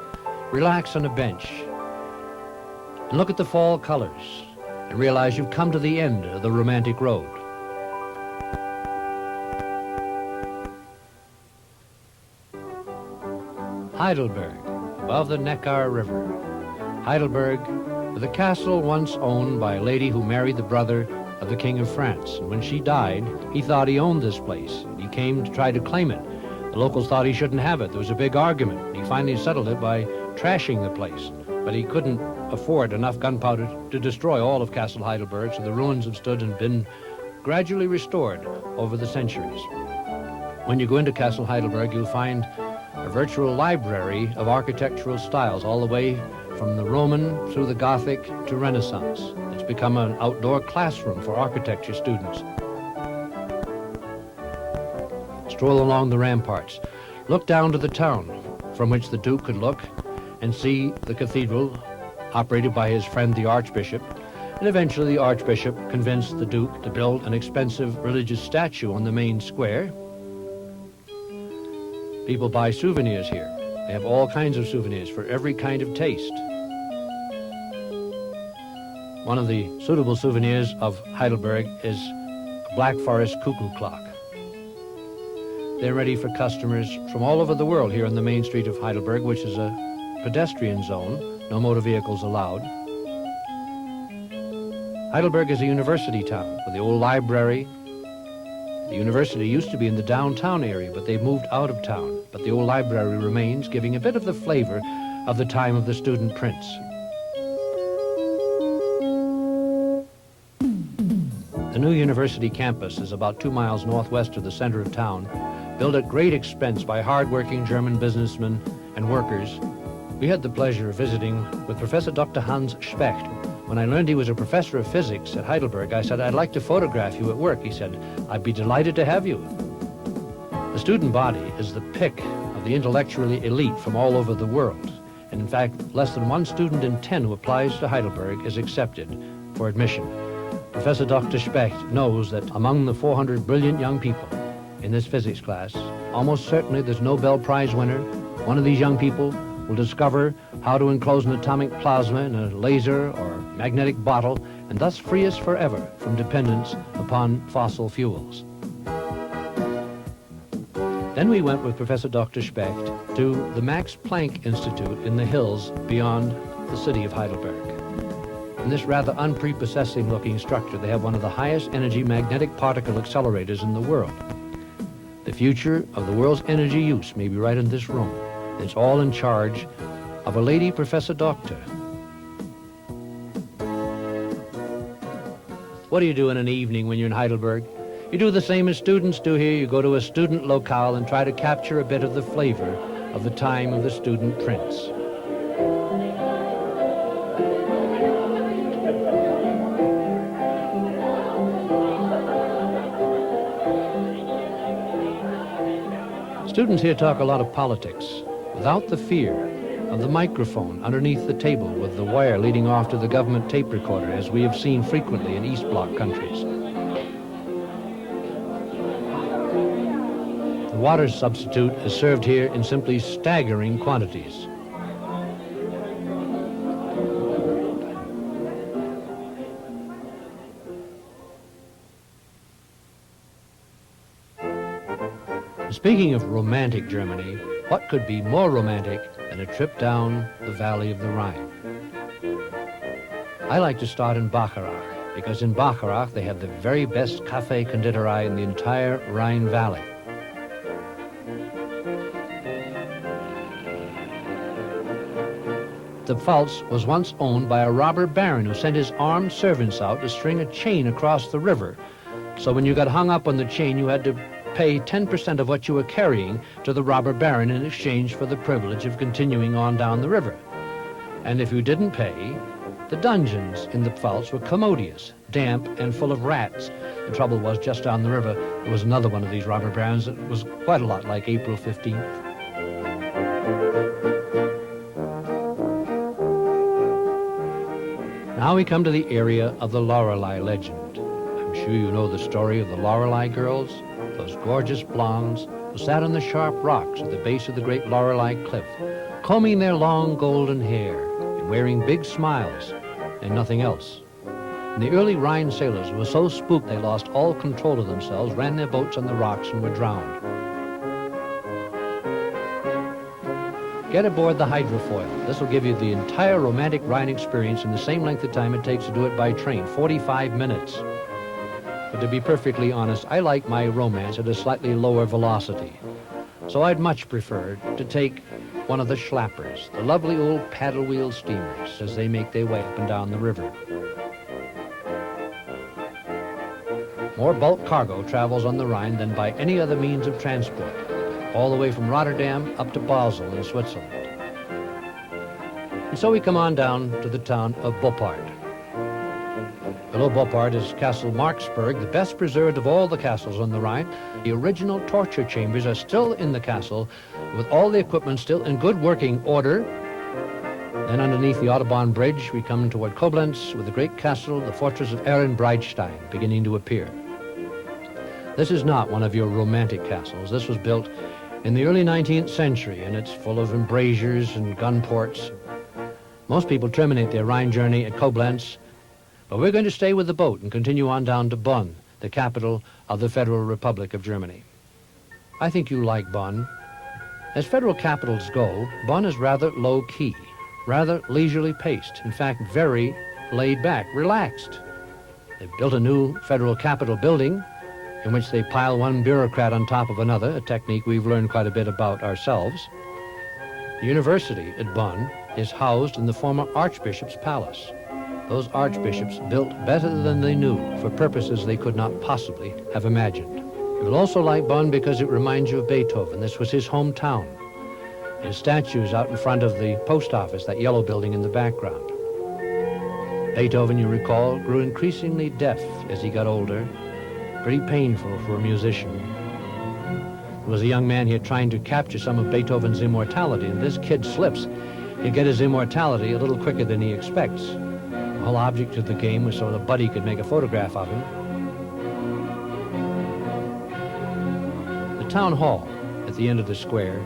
Relax on a bench and look at the fall colors and realize you've come to the end of the romantic road. Heidelberg, above the Neckar River. Heidelberg, with a castle once owned by a lady who married the brother of the King of France. And when she died, he thought he owned this place. He came to try to claim it. The locals thought he shouldn't have it. There was a big argument. He finally settled it by trashing the place. But he couldn't afford enough gunpowder to destroy all of Castle Heidelberg, so the ruins have stood and been gradually restored over the centuries. When you go into Castle Heidelberg, you'll find a virtual library of architectural styles, all the way from the Roman through the Gothic to Renaissance. It's become an outdoor classroom for architecture students. Stroll along the ramparts. Look down to the town, from which the Duke could look and see the cathedral operated by his friend the Archbishop. And eventually the Archbishop convinced the Duke to build an expensive religious statue on the main square. People buy souvenirs here. They have all kinds of souvenirs for every kind of taste. One of the suitable souvenirs of Heidelberg is a Black Forest cuckoo clock. They're ready for customers from all over the world here on the main street of Heidelberg, which is a pedestrian zone, no motor vehicles allowed. Heidelberg is a university town with the old library. The university used to be in the downtown area, but they've moved out of town. But the old library remains, giving a bit of the flavor of the time of the student prince. The new university campus is about 2 miles northwest of the center of town, built at great expense by hard-working German businessmen and workers. We had the pleasure of visiting with Professor Dr. Hans Specht. When I learned he was a professor of physics at Heidelberg, I said, "I'd like to photograph you at work." He said, "I'd be delighted to have you." The student body is the pick of the intellectually elite from all over the world. And in fact, less than 1 student in 10 who applies to Heidelberg is accepted for admission. Professor Dr. Specht knows that among the 400 brilliant young people in this physics class, almost certainly there's no Nobel Prize winner. One of these young people will discover how to enclose an atomic plasma in a laser or magnetic bottle and thus free us forever from dependence upon fossil fuels. Then we went with Professor Dr. Specht to the Max Planck Institute in the hills beyond the city of Heidelberg. In this rather unprepossessing looking structure, they have one of the highest energy magnetic particle accelerators in the world. The future of the world's energy use may be right in this room. It's all in charge of a lady professor doctor. What do you do in an evening when you're in Heidelberg? You do the same as students do here. You go to a student locale and try to capture a bit of the flavor of the time of the student prince. Students here talk a lot of politics without the fear of the microphone underneath the table with the wire leading off to the government tape recorder, as we have seen frequently in East Bloc countries. The water substitute is served here in simply staggering quantities. Speaking of romantic Germany, what could be more romantic than a trip down the valley of the Rhine? I like to start in Bacharach, because in Bacharach they have the very best Café Konditorei in the entire Rhine Valley. The Pfalz was once owned by a robber baron who sent his armed servants out to string a chain across the river. So when you got hung up on the chain, you had to pay 10% of what you were carrying to the robber baron in exchange for the privilege of continuing on down the river. And if you didn't pay, the dungeons in the Pfalz were commodious, damp, and full of rats. The trouble was, just down the river, there was another one of these robber barons that was quite a lot like April 15th. Now we come to the area of the Lorelei legend. I'm sure you know the story of the Lorelei girls, those gorgeous blondes who sat on the sharp rocks at the base of the great Lorelei cliff, combing their long golden hair and wearing big smiles and nothing else. And the early Rhine sailors were so spooked they lost all control of themselves, ran their boats on the rocks and were drowned. Get aboard the hydrofoil. This will give you the entire romantic Rhine experience in the same length of time it takes to do it by train, 45 minutes. But to be perfectly honest, I like my romance at a slightly lower velocity. So I'd much prefer to take one of the Schlappers, the lovely old paddle wheel steamers, as they make their way up and down the river. More bulk cargo travels on the Rhine than by any other means of transport, all the way from Rotterdam up to Basel in Switzerland. And so we come on down to the town of Boppard. Below Boppard is Castle Marksburg, the best preserved of all the castles on the Rhine. The original torture chambers are still in the castle, with all the equipment still in good working order. Then underneath the Autobahn Bridge, we come toward Koblenz, with the great castle, the fortress of Ehrenbreitstein, beginning to appear. This is not one of your romantic castles. This was built in the early 19th century, and it's full of embrasures and gun ports. Most people terminate their Rhine journey at Koblenz, but we're going to stay with the boat and continue on down to Bonn, the capital of the Federal Republic of Germany. I think you like Bonn. As federal capitals go, Bonn is rather low-key, rather leisurely paced, in fact, very laid back, relaxed. They've built a new federal capitol building in which they pile one bureaucrat on top of another, a technique we've learned quite a bit about ourselves. The university at Bonn is housed in the former Archbishop's Palace. Those archbishops built better than they knew for purposes they could not possibly have imagined. You will also like Bonn because it reminds you of Beethoven. This was his hometown. His statue's out in front of the post office, that yellow building in the background. Beethoven, you recall, grew increasingly deaf as he got older. Pretty painful for a musician. There was a young man here trying to capture some of Beethoven's immortality, and this kid slips. He'll get his immortality a little quicker than he expects. The whole object of the game was so the buddy could make a photograph of him. The town hall at the end of the square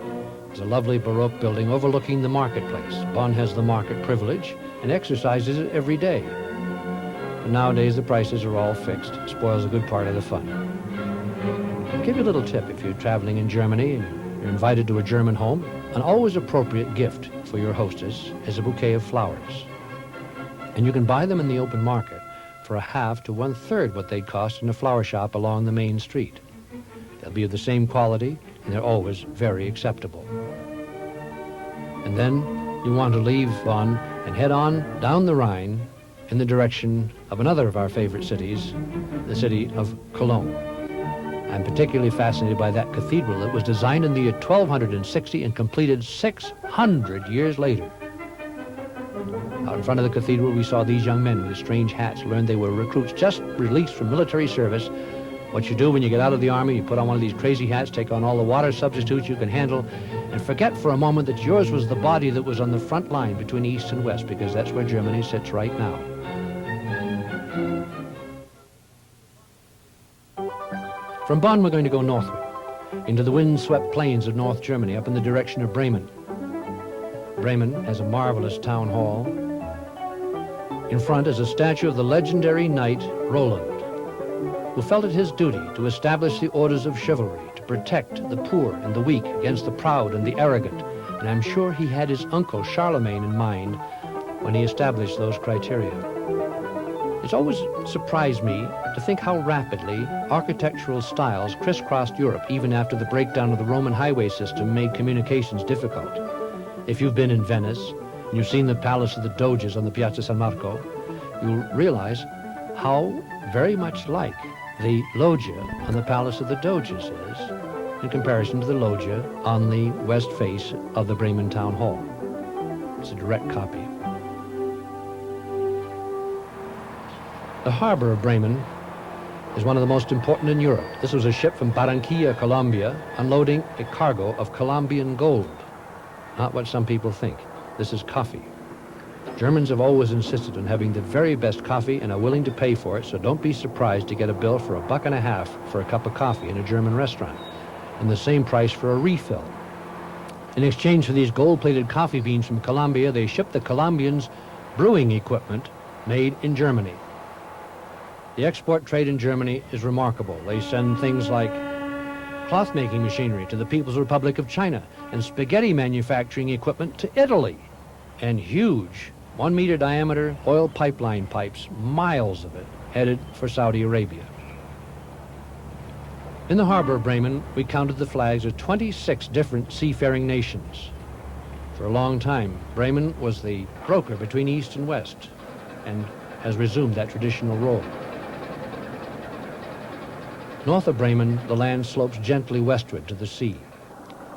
is a lovely Baroque building overlooking the marketplace. Bonn has the market privilege and exercises it every day. But nowadays the prices are all fixed. It spoils a good part of the fun. I'll give you a little tip if you're traveling in Germany and you're invited to a German home. An always appropriate gift for your hostess is a bouquet of flowers. And you can buy them in the open market for a half to 1/3 what they'd cost in a flower shop along the main street. They'll be of the same quality, and they're always very acceptable. And then you want to leave Bonn and head on down the Rhine in the direction of another of our favorite cities, the city of Cologne. I'm particularly fascinated by that cathedral that was designed in the year 1260 and completed 600 years later. Out in front of the cathedral, we saw these young men with strange hats, learned they were recruits just released from military service. What you do when you get out of the army, you put on one of these crazy hats, take on all the water substitutes you can handle, and forget for a moment that yours was the body that was on the front line between East and West, because that's where Germany sits right now. From Bonn, we're going to go northward, into the wind-swept plains of North Germany, up in the direction of Bremen. Bremen has a marvelous town hall. In front is a statue of the legendary knight Roland, who felt it his duty to establish the orders of chivalry, to protect the poor and the weak against the proud and the arrogant. And I'm sure he had his uncle Charlemagne in mind when he established those criteria. It's always surprised me to think how rapidly architectural styles crisscrossed Europe even after the breakdown of the Roman highway system made communications difficult. If you've been in Venice and you've seen the Palace of the Doges on the Piazza San Marco, you'll realize how very much like the loggia on the Palace of the Doges is in comparison to the loggia on the west face of the Bremen Town Hall. It's a direct copy. The harbor of Bremen is one of the most important in Europe. This was a ship from Barranquilla, Colombia, unloading a cargo of Colombian gold. Not what some people think. This is coffee. Germans have always insisted on having the very best coffee and are willing to pay for it, so don't be surprised to get a bill for $1.50 for a cup of coffee in a German restaurant, and the same price for a refill. In exchange for these gold-plated coffee beans from Colombia, they ship the Colombians brewing equipment made in Germany. The export trade in Germany is remarkable. They send things like cloth-making machinery to the People's Republic of China and spaghetti manufacturing equipment to Italy, and huge 1-meter diameter oil pipeline pipes, miles of it, headed for Saudi Arabia. In the harbor of Bremen, we counted the flags of 26 different seafaring nations. For a long time, Bremen was the broker between East and West and has resumed that traditional role. North of Bremen, the land slopes gently westward to the sea.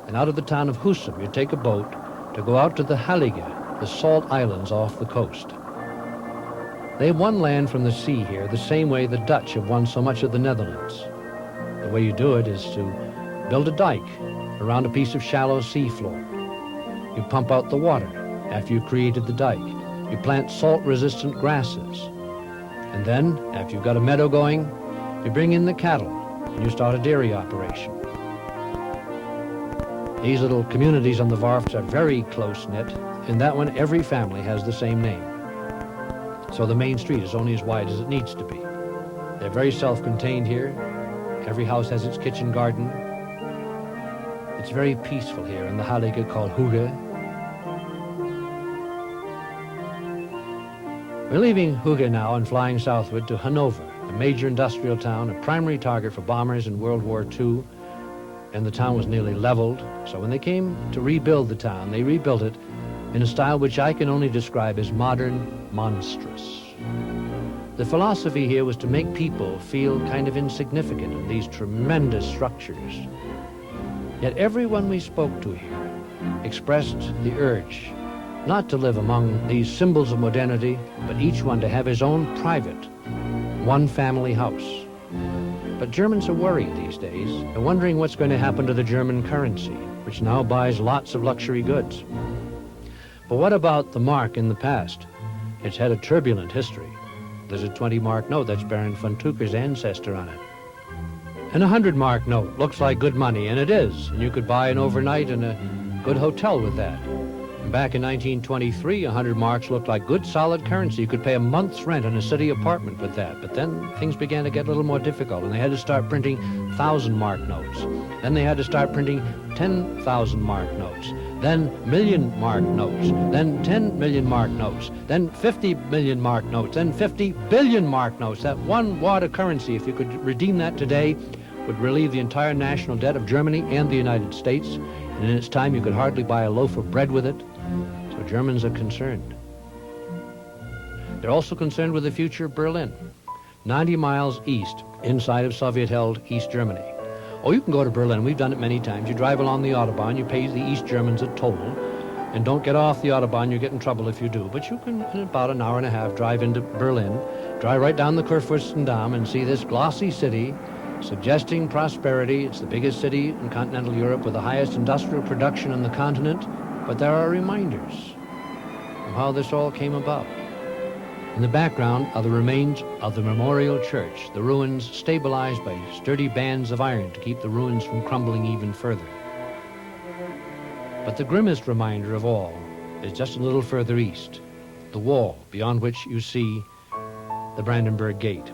And out of the town of Husum, you take a boat to go out to the Hallige, the salt islands off the coast. They have won land from the sea here the same way the Dutch have won so much of the Netherlands. The way you do it is to build a dike around a piece of shallow seafloor. You pump out the water after you've created the dike. You plant salt-resistant grasses. And then, after you've got a meadow going, you bring in the cattle and you start a dairy operation. These little communities on the Warfs are very close-knit. In that one, every family has the same name. So the main street is only as wide as it needs to be. They're very self-contained here. Every house has its kitchen garden. It's very peaceful here in the Hallige called Hüge. We're leaving Hüge now and flying southward to Hanover, a major industrial town, a primary target for bombers in World War II. And the town was nearly leveled. So when they came to rebuild the town, they rebuilt it in a style which I can only describe as modern, monstrous. The philosophy here was to make people feel kind of insignificant in these tremendous structures. Yet everyone we spoke to here expressed the urge not to live among these symbols of modernity, but each one to have his own private, one-family house. But Germans are worried these days. They're wondering what's going to happen to the German currency, which now buys lots of luxury goods. But what about the mark in the past? It's had a turbulent history. There's a 20-mark note, that's Baron von Tucher's ancestor on it. And a 100-mark note looks like good money, and it is. And you could buy an overnight in a good hotel with that. And back in 1923, 100 marks looked like good solid currency. You could pay a month's rent in a city apartment with that. But then things began to get a little more difficult, and they had to start printing 1,000-mark notes. Then they had to start printing 10,000-mark notes. Then million-mark notes. Then 10 million-mark notes. Then 50 million-mark notes. Then 50 billion-mark notes. That one wad of currency, if you could redeem that today, would relieve the entire national debt of Germany and the United States. And in its time, you could hardly buy a loaf of bread with it. So Germans are concerned. They're also concerned with the future of Berlin, 90 miles east, inside of Soviet-held East Germany. Oh, you can go to Berlin. We've done it many times. You drive along the Autobahn, you pay the East Germans a toll, and don't get off the Autobahn. You get in trouble if you do. But you can, in about an hour and a half, drive into Berlin, drive right down the Kurfürstendamm and see this glossy city, suggesting prosperity. It's the biggest city in continental Europe with the highest industrial production on the continent. But there are reminders of how this all came about. In the background are the remains of the Memorial Church, the ruins stabilized by sturdy bands of iron to keep the ruins from crumbling even further. But the grimmest reminder of all is just a little further east, the wall beyond which you see the Brandenburg Gate.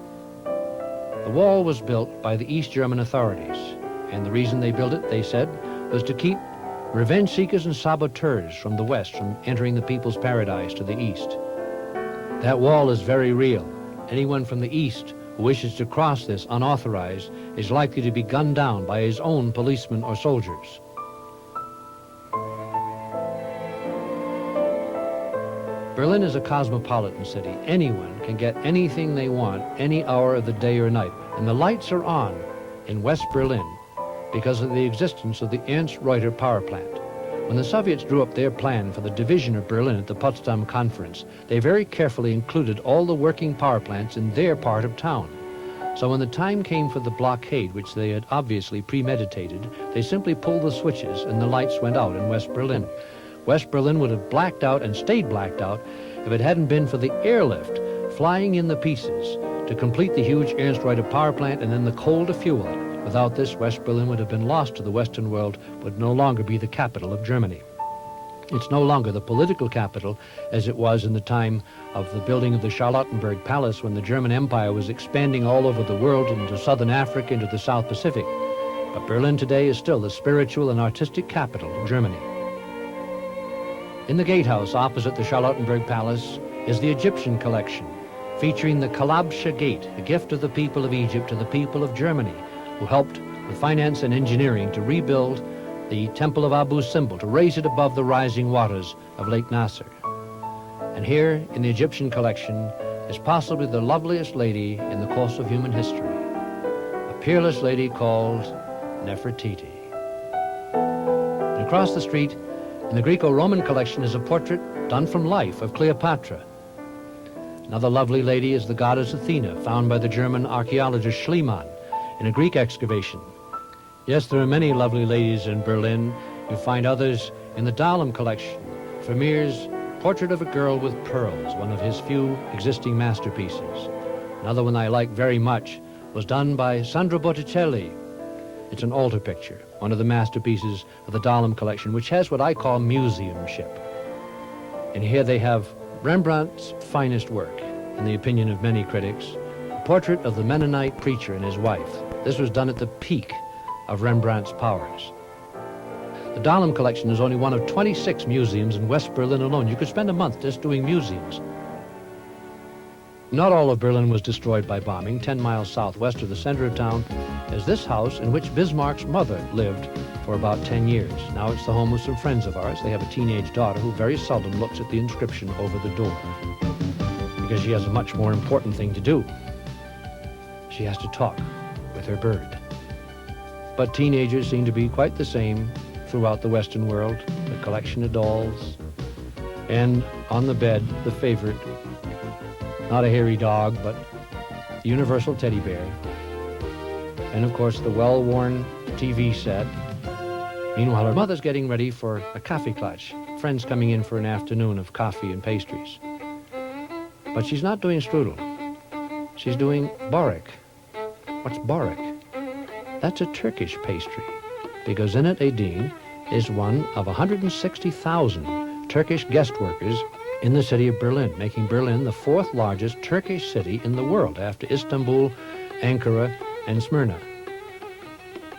The wall was built by the East German authorities, and the reason they built it, they said, was to keep revenge seekers and saboteurs from the west from entering the people's paradise to the east. That wall is very real. Anyone from the east who wishes to cross this unauthorized is likely to be gunned down by his own policemen or soldiers. Berlin is a cosmopolitan city. Anyone can get anything they want any hour of the day or night. And the lights are on in West Berlin because of the existence of the Ernst Reuter power plant. When the Soviets drew up their plan for the division of Berlin at the Potsdam Conference, they very carefully included all the working power plants in their part of town. So when the time came for the blockade, which they had obviously premeditated, they simply pulled the switches and the lights went out in West Berlin. West Berlin would have blacked out and stayed blacked out if it hadn't been for the airlift flying in the pieces to complete the huge Ernst Reuter power plant and then the coal to fuel it. Without this, West Berlin would have been lost to the Western world, would no longer be the capital of Germany. It's no longer the political capital as it was in the time of the building of the Charlottenburg Palace when the German Empire was expanding all over the world into southern Africa, into the South Pacific. But Berlin today is still the spiritual and artistic capital of Germany. In the gatehouse opposite the Charlottenburg Palace is the Egyptian collection, featuring the Kalabsha Gate, a gift of the people of Egypt to the people of Germany, who helped with finance and engineering to rebuild the Temple of Abu Simbel, to raise it above the rising waters of Lake Nasser. And here in the Egyptian collection is possibly the loveliest lady in the course of human history, a peerless lady called Nefertiti. And across the street in the Greco-Roman collection is a portrait done from life of Cleopatra. Another lovely lady is the goddess Athena, found by the German archaeologist Schliemann in a Greek excavation. Yes, there are many lovely ladies in Berlin. You find others in the Dahlem collection. Vermeer's Portrait of a Girl with Pearls, one of his few existing masterpieces. Another one I like very much was done by Sandro Botticelli. It's an altar picture, one of the masterpieces of the Dahlem collection, which has what I call museumship. And here they have Rembrandt's finest work, in the opinion of many critics, a portrait of the Mennonite preacher and his wife. This was done at the peak of Rembrandt's powers. The Dahlem collection is only one of 26 museums in West Berlin alone. You could spend a month just doing museums. Not all of Berlin was destroyed by bombing. 10 miles southwest of the center of town is this house in which Bismarck's mother lived for about 10 years. Now it's the home of some friends of ours. They have a teenage daughter who very seldom looks at the inscription over the door because she has a much more important thing to do. She has to talk with her bird. But teenagers seem to be quite the same throughout the Western world. The collection of dolls, and on the bed, the favorite, not a hairy dog, but the universal teddy bear. And of course, the well-worn TV set. Meanwhile, her mother's getting ready for a Kaffeeklatsch, friends coming in for an afternoon of coffee and pastries. But she's not doing strudel. She's doing börek. What's börek? That's a Turkish pastry, because Zinat Edin is one of 160,000 Turkish guest workers in the city of Berlin, making Berlin the fourth largest Turkish city in the world after Istanbul, Ankara, and Smyrna.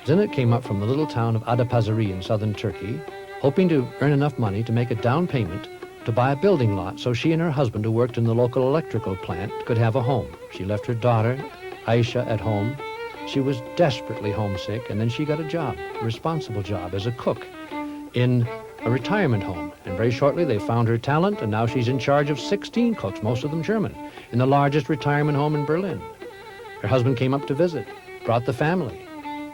Zinet came up from the little town of Adapazarı in southern Turkey, hoping to earn enough money to make a down payment to buy a building lot so she and her husband, who worked in the local electrical plant, could have a home. She left her daughter, Aisha, at home. She was desperately homesick, and then she got a job, a responsible job, as a cook in a retirement home. And very shortly they found her talent, and now she's in charge of 16 cooks, most of them German, in the largest retirement home in Berlin. Her husband came up to visit, brought the family,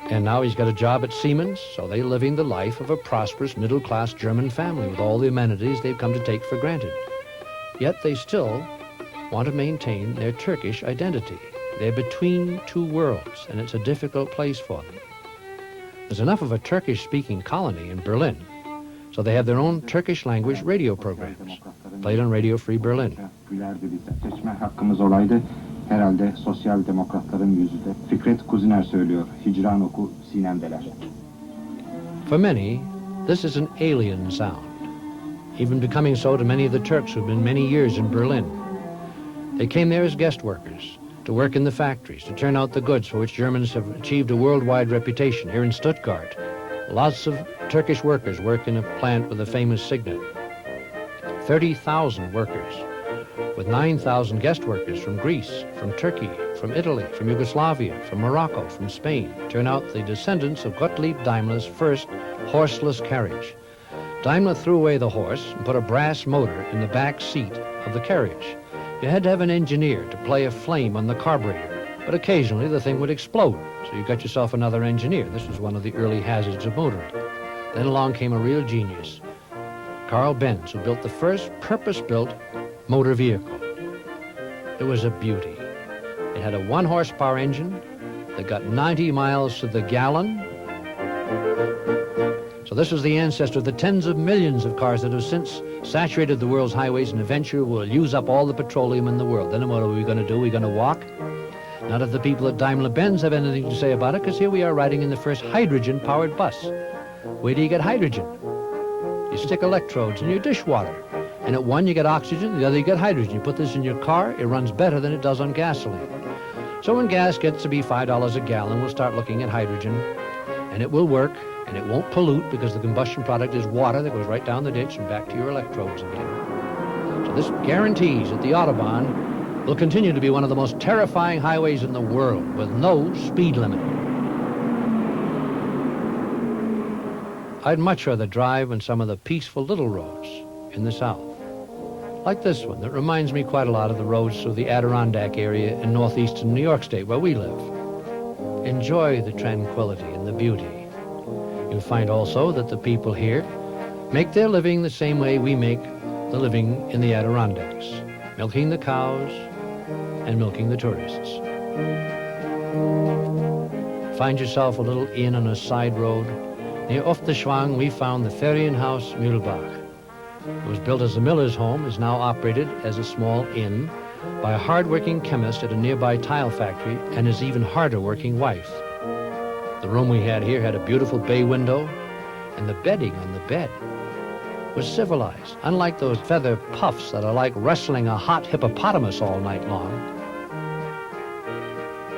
and now he's got a job at Siemens, so they're living the life of a prosperous middle-class German family with all the amenities they've come to take for granted. Yet they still want to maintain their Turkish identity. They're between two worlds, and it's a difficult place for them. There's enough of a Turkish-speaking colony in Berlin, so they have their own Turkish-language radio programs, played on Radio Free Berlin. Seçme hakkımız olaydı. Herhalde sosyal demokratların yüzüde. Fikret Kuziner söylüyor. Hicran oku sinemdeler. For many, this is an alien sound, even becoming so to many of the Turks who've been many years in Berlin. They came there as guest workers, to work in the factories, to turn out the goods for which Germans have achieved a worldwide reputation. Here in Stuttgart, lots of Turkish workers work in a plant with a famous signet. 30,000 workers, with 9,000 guest workers from Greece, from Turkey, from Italy, from Yugoslavia, from Morocco, from Spain, turn out the descendants of Gottlieb Daimler's first horseless carriage. Daimler threw away the horse and put a brass motor in the back seat of the carriage. You had to have an engineer to play a flame on the carburetor, but occasionally the thing would explode, so you got yourself another engineer. This was one of the early hazards of motoring. Then along came a real genius, Carl Benz, who built the first purpose-built motor vehicle. It was a beauty. It had a 1-horsepower engine that got 90 miles to the gallon. So this was the ancestor of the tens of millions of cars that have since saturated the world's highways and eventually will use up all the petroleum in the world. Then what are we going to do? We're going to walk? Not if the people at Daimler-Benz have anything to say about it, because here we are riding in the first hydrogen-powered bus. Where do you get hydrogen? You stick electrodes in your dishwater. And at one you get oxygen, the other you get hydrogen. You put this in your car, it runs better than it does on gasoline. So when gas gets to be $5 a gallon, we'll start looking at hydrogen, and it will work, and it won't pollute because the combustion product is water that goes right down the ditch and back to your electrodes again. So this guarantees that the Autobahn will continue to be one of the most terrifying highways in the world with no speed limit. I'd much rather drive on some of the peaceful little roads in the south, like this one that reminds me quite a lot of the roads through the Adirondack area in northeastern New York State where we live. Enjoy the tranquility and the beauty. You'll find also that the people here make their living the same way we make the living in the Adirondacks, milking the cows and milking the tourists. Find yourself a little inn on a side road. Near Ofterschwang, we found the Ferienhaus Mühlbach. It was built as a miller's home, is now operated as a small inn by a hard-working chemist at a nearby tile factory and his even harder-working wife. The room we had here had a beautiful bay window, and the bedding on the bed was civilized, unlike those feather puffs that are like wrestling a hot hippopotamus all night long.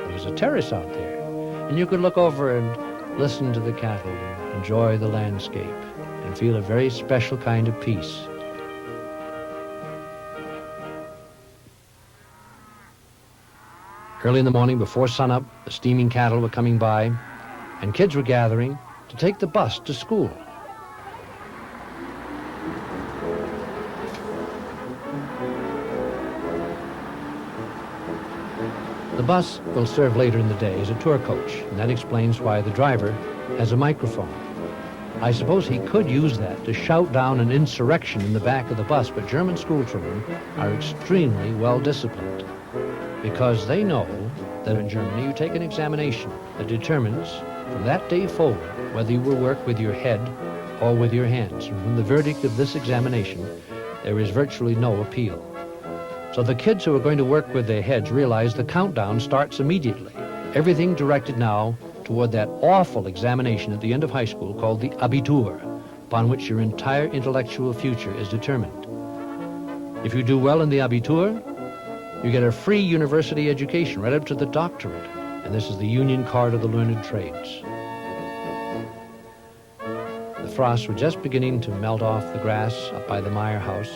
There was a terrace out there, and you could look over and listen to the cattle and enjoy the landscape and feel a very special kind of peace. Early in the morning, before sunup, the steaming cattle were coming by, and kids were gathering to take the bus to school. The bus will serve later in the day as a tour coach, and that explains why the driver has a microphone. I suppose he could use that to shout down an insurrection in the back of the bus, but German school children are extremely well disciplined because they know that in Germany you take an examination that determines from that day forward whether you will work with your head or with your hands. And from the verdict of this examination, there is virtually no appeal. So the kids who are going to work with their heads realize the countdown starts immediately. Everything directed now toward that awful examination at the end of high school called the Abitur, upon which your entire intellectual future is determined. If you do well in the Abitur, you get a free university education right up to the doctorate, and this is the Union card of the learned trades. The frosts were just beginning to melt off the grass up by the Meyer house.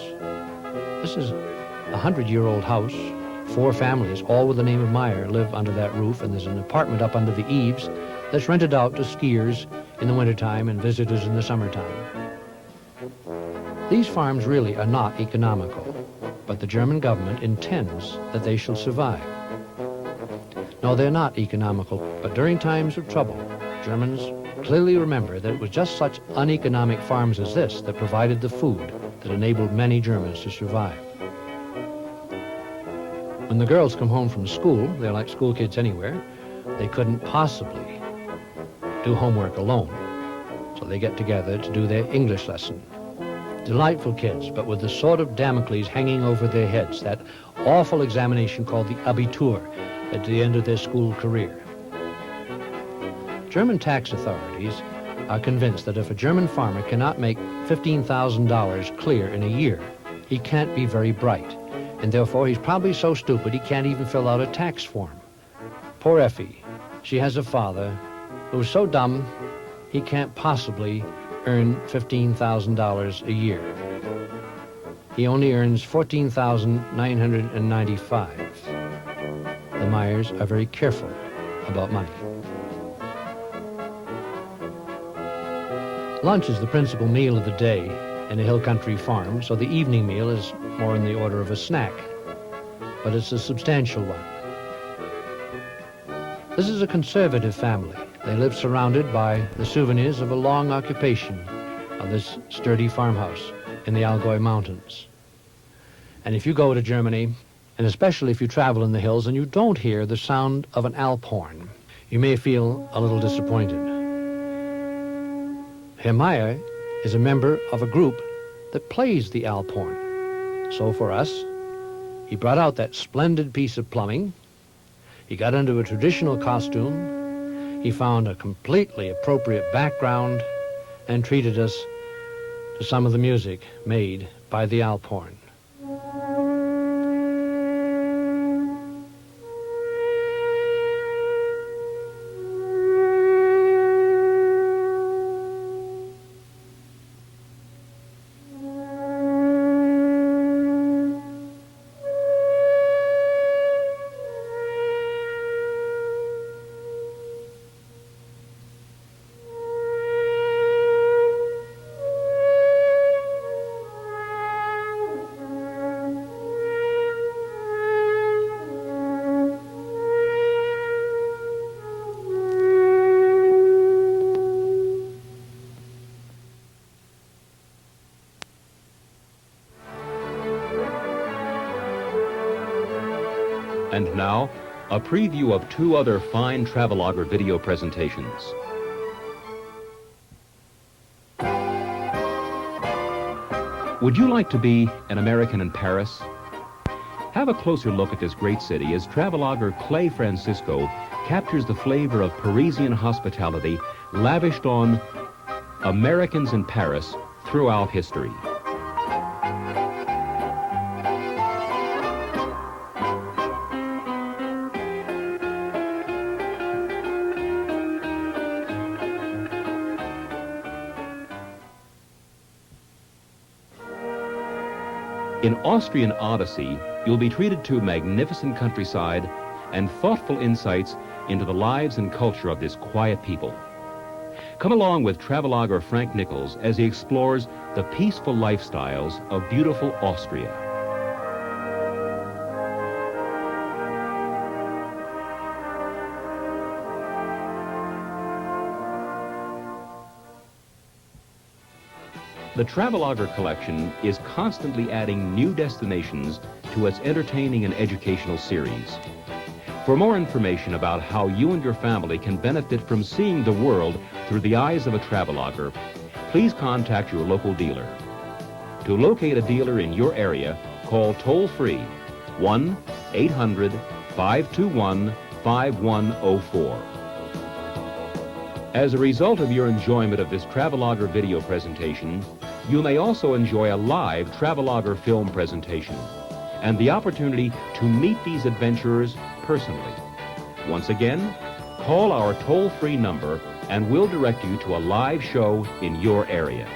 This is a 100-year-old house. 4 families, all with the name of Meyer, live under that roof, and there's an apartment up under the eaves that's rented out to skiers in the wintertime and visitors in the summertime. These farms really are not economical, but the German government intends that they shall survive. No, they're not economical, but during times of trouble, Germans clearly remember that it was just such uneconomic farms as this that provided the food that enabled many Germans to survive. When the girls come home from school, they're like school kids anywhere, they couldn't possibly do homework alone. So they get together to do their English lesson. Delightful kids, but with the sword of Damocles hanging over their heads, that awful examination called the Abitur at the end of their school career. German tax authorities are convinced that if a German farmer cannot make $15,000 clear in a year, he can't be very bright. And therefore he's probably so stupid he can't even fill out a tax form. Poor Effie, she has a father who's so dumb he can't possibly earn $15,000 a year. He only earns $14,995. The Meyers are very careful about money. Lunch is the principal meal of the day in a hill country farm, so the evening meal is more in the order of a snack, but it's a substantial one. This is a conservative family. They live surrounded by the souvenirs of a long occupation of this sturdy farmhouse in the Allgäu Mountains. And if you go to Germany, and especially if you travel in the hills and you don't hear the sound of an Alp horn, you may feel a little disappointed. Herr Meyer is a member of a group that plays the Alp horn. So for us, he brought out that splendid piece of plumbing. He got into a traditional costume. He found a completely appropriate background and treated us to some of the music made by the Alp horn. And now, a preview of 2 other fine Travelogue video presentations. Would you like to be an American in Paris? Have a closer look at this great city as traveloguer Clay Francisco captures the flavor of Parisian hospitality lavished on Americans in Paris throughout history. In Austrian Odyssey, you'll be treated to magnificent countryside and thoughtful insights into the lives and culture of this quiet people. Come along with traveloguer Frank Nichols as he explores the peaceful lifestyles of beautiful Austria. The Travelogue collection is constantly adding new destinations to its entertaining and educational series. For more information about how you and your family can benefit from seeing the world through the eyes of a traveloguer, please contact your local dealer. To locate a dealer in your area, call toll-free 1-800-521-5104. As a result of your enjoyment of this Travelogue video presentation, you may also enjoy a live Travelogue film presentation and the opportunity to meet these adventurers personally. Once again, call our toll-free number and we'll direct you to a live show in your area.